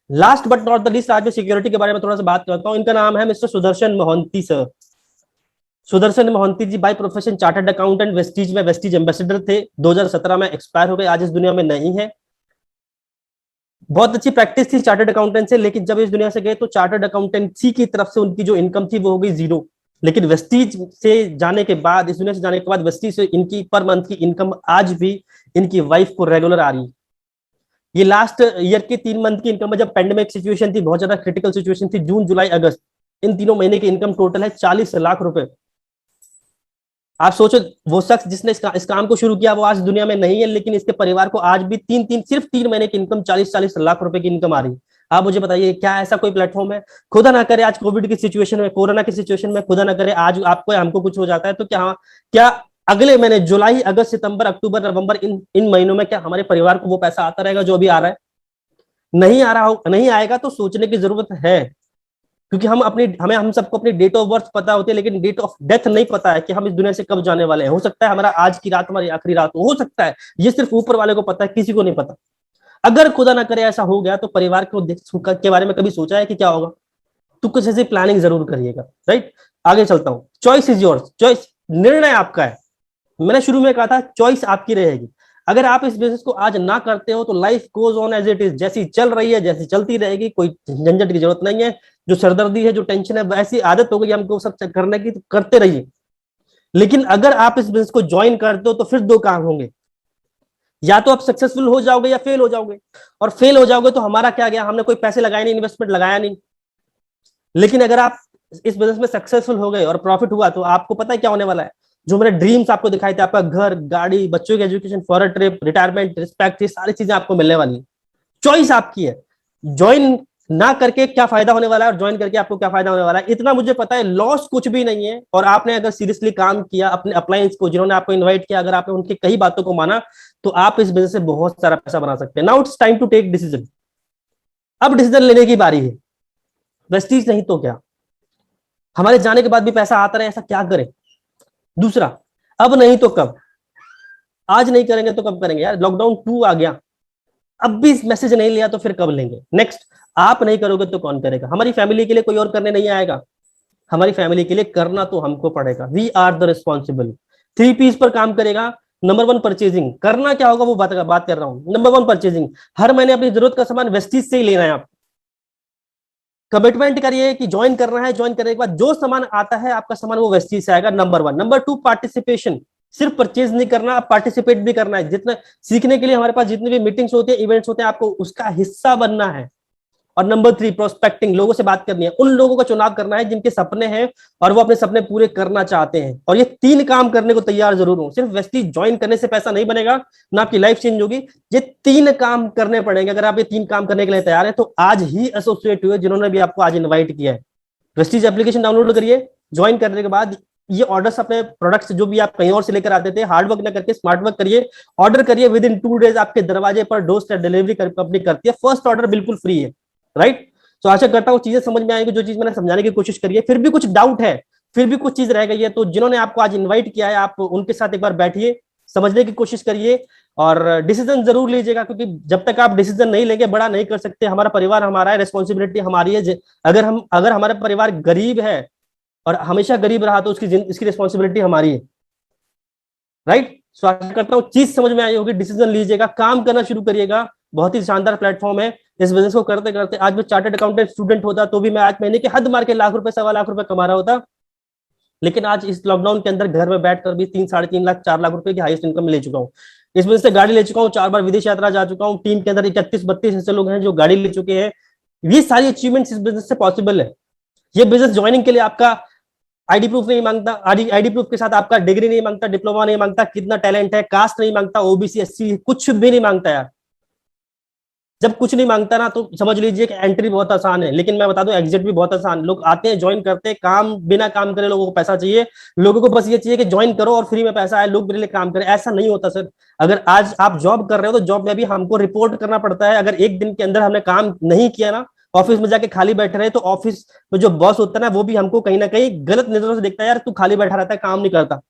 Last but not the least, आज मैं सिक्योरिटी के बारे में थोड़ा सा बात करता हूँ। इनका नाम है mister Sudarshan Mohanty sir. Sudarshan Mohanty ji by profession chartered accountant, Vestige में वेस्टीज एम्बेसडर थे। 2017 में एक्सपायर हो गए, आज इस दुनिया में नहीं है। बहुत अच्छी प्रैक्टिस थी चार्टर्ड अकाउंटेंट से, लेकिन जब इस दुनिया से गए तो चार्टर्ड अकाउंटेंसी की तरफ से उनकी जो इनकम थी वो हो गई 0। लेकिन वेस्टीज से जाने के बाद, इस दुनिया से जाने के बाद, वेस्टीज से इनकी पर मंथ की इनकम आज भी इनकी वाइफ को रेगुलर आ रही है। ये लास्ट ईयर की 3 मंथ की इनकम है, जब पेंडेमिक सिचुएशन थी, बहुत ज्यादा क्रिटिकल सिचुएशन थी, जून जुलाई अगस्त, इन तीनों महीने की इनकम टोटल है 40 लाख रुपए। आप सोचो, वो शख्स जिसने इस काम को शुरू किया वो आज दुनिया में नहीं है, लेकिन इसके परिवार को आज भी सिर्फ 3 महीने की इनकम 40-40 लाख रुपए की इनकम आ रही है। आप मुझे बताइए, क्या ऐसा कोई प्लेटफॉर्म है? खुदा ना करे आज कोविड की सिचुएशन में, कोरोना की सिचुएशन में, खुदा ना करे आज आपको हमको कुछ हो जाता है, तो क्या अगले महीने जुलाई अगस्त सितंबर अक्टूबर नवंबर, इन महीनों में क्या हमारे परिवार को वो पैसा आता रहेगा जो अभी आ रहा है? नहीं आ रहा हो, नहीं आएगा तो सोचने की जरूरत है। क्योंकि हम सबको अपनी डेट ऑफ बर्थ पता होती है, लेकिन डेट ऑफ डेथ नहीं पता है कि हम इस दुनिया से कब जाने वाले हैं। हो सकता है हमारा आज की रात हमारी आखिरी रात हो सकता है। ये सिर्फ ऊपर वाले को पता है, किसी को नहीं पता। अगर खुदा ना करे ऐसा हो गया तो परिवार के बारे में कभी सोचा है कि क्या होगा? तो कुछ ऐसी प्लानिंग जरूर करिएगा। राइट? आगे चलता हूं। Choice is yours. चॉइस, निर्णय आपका है। मैंने शुरू में कहा था चॉइस आपकी रहेगी। अगर आप इस बिजनेस को आज ना करते हो तो life goes on as it is, जैसी चल रही है जैसी चलती रहेगी, कोई झंझट की जरूरत नहीं है। जो सरदर्दी है, जो टेंशन है, वैसी आदत हो गई हमको सब करने की, तो करते रहिए। लेकिन अगर आप इस बिजनेस को ज्वाइन करते हो तो फिर 2 काम होंगे, या तो आप सक्सेसफुल हो जाओगे या फेल हो जाओगे। और फेल हो जाओगे तो हमारा क्या गया, हमने कोई पैसे लगाए नहीं, इन्वेस्टमेंट लगाया नहीं। लेकिन अगर आप इस बिजनेस में सक्सेसफुल हो गए और प्रॉफिट हुआ तो आपको पता है क्या होने वाला है? जो मेरे ड्रीम्स आपको दिखाई थे, आपका घर, गाड़ी, बच्चों की education, foreign trip, retirement, respect, ये सारी चीजें आपको मिलने वाली है। चॉइस आपकी है। ज्वाइन ना करके क्या फायदा होने वाला है और ज्वाइन करके आपको क्या फायदा होने वाला है, इतना मुझे पता है। लॉस कुछ भी नहीं है। और आपने अगर सीरियसली काम किया, अपने अप्लायंस को, जिन्होंने आपको इन्वाइट किया, अगर आपने उनकी कई बातों को माना, तो आप इस बिजनेस से बहुत सारा पैसा बना सकते हैं। Now it's time to take decision. अब डिसीजन लेने की बारी है। वेस्टीज नहीं तो क्या, हमारे जाने के बाद भी पैसा आता रहे, ऐसा क्या करें? दूसरा, अब नहीं तो कब? आज नहीं करेंगे तो कब करेंगे यार? लॉकडाउन 2 आ गया, अब भी मैसेज नहीं लिया तो फिर कब लेंगे? नेक्स्ट, आप नहीं करोगे तो कौन करेगा? हमारी फैमिली के लिए कोई और करने नहीं आएगा। हमारी फैमिली के लिए करना तो हमको पड़ेगा। We are the responsible. 3 P's पर काम करेगा। Number 1 purchasing. करना क्या होगा वो बात कर रहा हूं। नंबर 1 परचेजिंग, हर महीने अपनी जरूरत का सामान वेस्टीज से ही लेना है। आप कमिटमेंट करिए कि ज्वाइन करना है, ज्वाइन करने के बाद जो सामान आता है आपका सामान वो वेस्टीज से आएगा। नंबर 1। Number 2 participation. सिर्फ परचेज नहीं करना, पार्टिसिपेट भी करना है। जितना सीखने के लिए हमारे पास जितने भी मीटिंग्स होते हैं, इवेंट्स होते हैं, आपको उसका हिस्सा बनना है। और नंबर 3, प्रोस्पेक्टिंग, लोगों से बात करनी है, उन लोगों का चुनाव करना है जिनके सपने हैं और वो अपने सपने पूरे करना चाहते हैं। और ये 3 काम करने को तैयार जरूर हो। सिर्फ वेस्टी ज्वाइन करने से पैसा नहीं बनेगा, ना आपकी लाइफ चेंज होगी। ये 3 काम करने पड़ेंगे। अगर आप ये 3 काम करने के लिए तैयार है तो आज ही एसोसिएट हुए, जिन्होंने भी आपको आज इन्वाइट किया है। वेस्टीज एप्लीकेशन डाउनलोड करिए। ज्वाइन करने के बाद ये ऑर्डर्स, अपने प्रोडक्ट्स जो भी आप कहीं और से लेकर आते थे, हार्ड वर्क ना करके स्मार्ट वर्क करिए, ऑर्डर करिए। विद इन 2 डेज आपके दरवाजे पर डोर स्टेप डिलीवरी कंपनी करती है। फर्स्ट ऑर्डर बिल्कुल फ्री है, राइट। तो आशा करता हूँ चीजें समझ में आएंगी, जो चीज मैंने समझाने की कोशिश करी है। फिर भी कुछ डाउट है, फिर भी कुछ चीज रह गई है, तो जिन्होंने आपको आज इन्वाइट किया है, आप उनके साथ एक बार बैठिए, समझने की कोशिश करिए और डिसीजन जरूर लीजिएगा। क्योंकि जब तक आप डिसीजन नहीं लेंगे, बड़ा नहीं कर सकते। हमारा परिवार हमारा है, रिस्पॉन्सिबिलिटी हमारी है। अगर हमारा परिवार गरीब है और हमेशा गरीब रहा, तो इसकी रिस्पॉन्सिबिलिटी हमारी है, राइट। सो आशा करता हूँ चीज समझ में आई होगी। डिसीजन लीजिएगा, काम करना शुरू करिएगा। बहुत ही शानदार प्लेटफॉर्म है। इस बिजनेस को करते करते आज मैं चार्टर्ड अकाउंटेंट स्टूडेंट होता तो भी मैं आज महीने के हद मार के लाख रुपए, 1.25 लाख रुपए कमा रहा होता। लेकिन आज इस लॉकडाउन के अंदर घर में बैठकर भी 3, 3.5 लाख, 4 लाख रुपए की हाईएस्ट इनकम ले चुका हूँ। इस वजह से गाड़ी ले चुका हूँ, 4 बार विदेश यात्रा जा चुका हूँ। टीम के अंदर 31-32 ऐसे लोग हैं जो गाड़ी ले चुके हैं। ये सारी अचीवमेंट्स इस बिजनेस से पॉसिबल है। ये बिजनेस ज्वाइनिंग के लिए आपका आईडी प्रूफ नहीं मांगता। आईडी प्रूफ के साथ आपका डिग्री नहीं मांगता, डिप्लोमा नहीं मांगता, कितना टैलेंट है, कास्ट नहीं मांगता, ओबीसी, एससी, कुछ भी नहीं मांगता यार। जब कुछ नहीं मांगता ना, तो समझ लीजिए कि एंट्री बहुत आसान है। लेकिन मैं बता दूं, एग्जिट भी बहुत आसान। लोग आते हैं, ज्वाइन करते हैं, काम बिना काम करे, लोगों को पैसा चाहिए। लोगों को बस ये चाहिए कि ज्वाइन करो और फ्री में पैसा आए, लोग मेरे लिए काम करें। ऐसा नहीं होता सर। अगर आज आप जॉब कर रहे हो तो जॉब में भी हमको रिपोर्ट करना पड़ता है। अगर एक दिन के अंदर हमने काम नहीं किया ना, ऑफिस में जाके खाली बैठे रहे, तो ऑफिस में जो बॉस होता है ना, वो भी हमको कहीं ना कहीं गलत नजरों से देखता है, यार तू खाली बैठा रहता है, काम नहीं करता।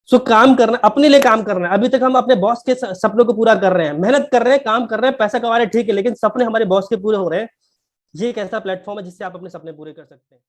सो काम करना, अपने लिए काम करना है। अभी तक हम अपने बॉस के सपनों को पूरा कर रहे हैं, मेहनत कर रहे हैं, काम कर रहे हैं, पैसा कमा रहे हैं, ठीक है, लेकिन सपने हमारे बॉस के पूरे हो रहे हैं। ये एक ऐसा प्लेटफॉर्म है जिससे आप अपने सपने पूरे कर सकते हैं।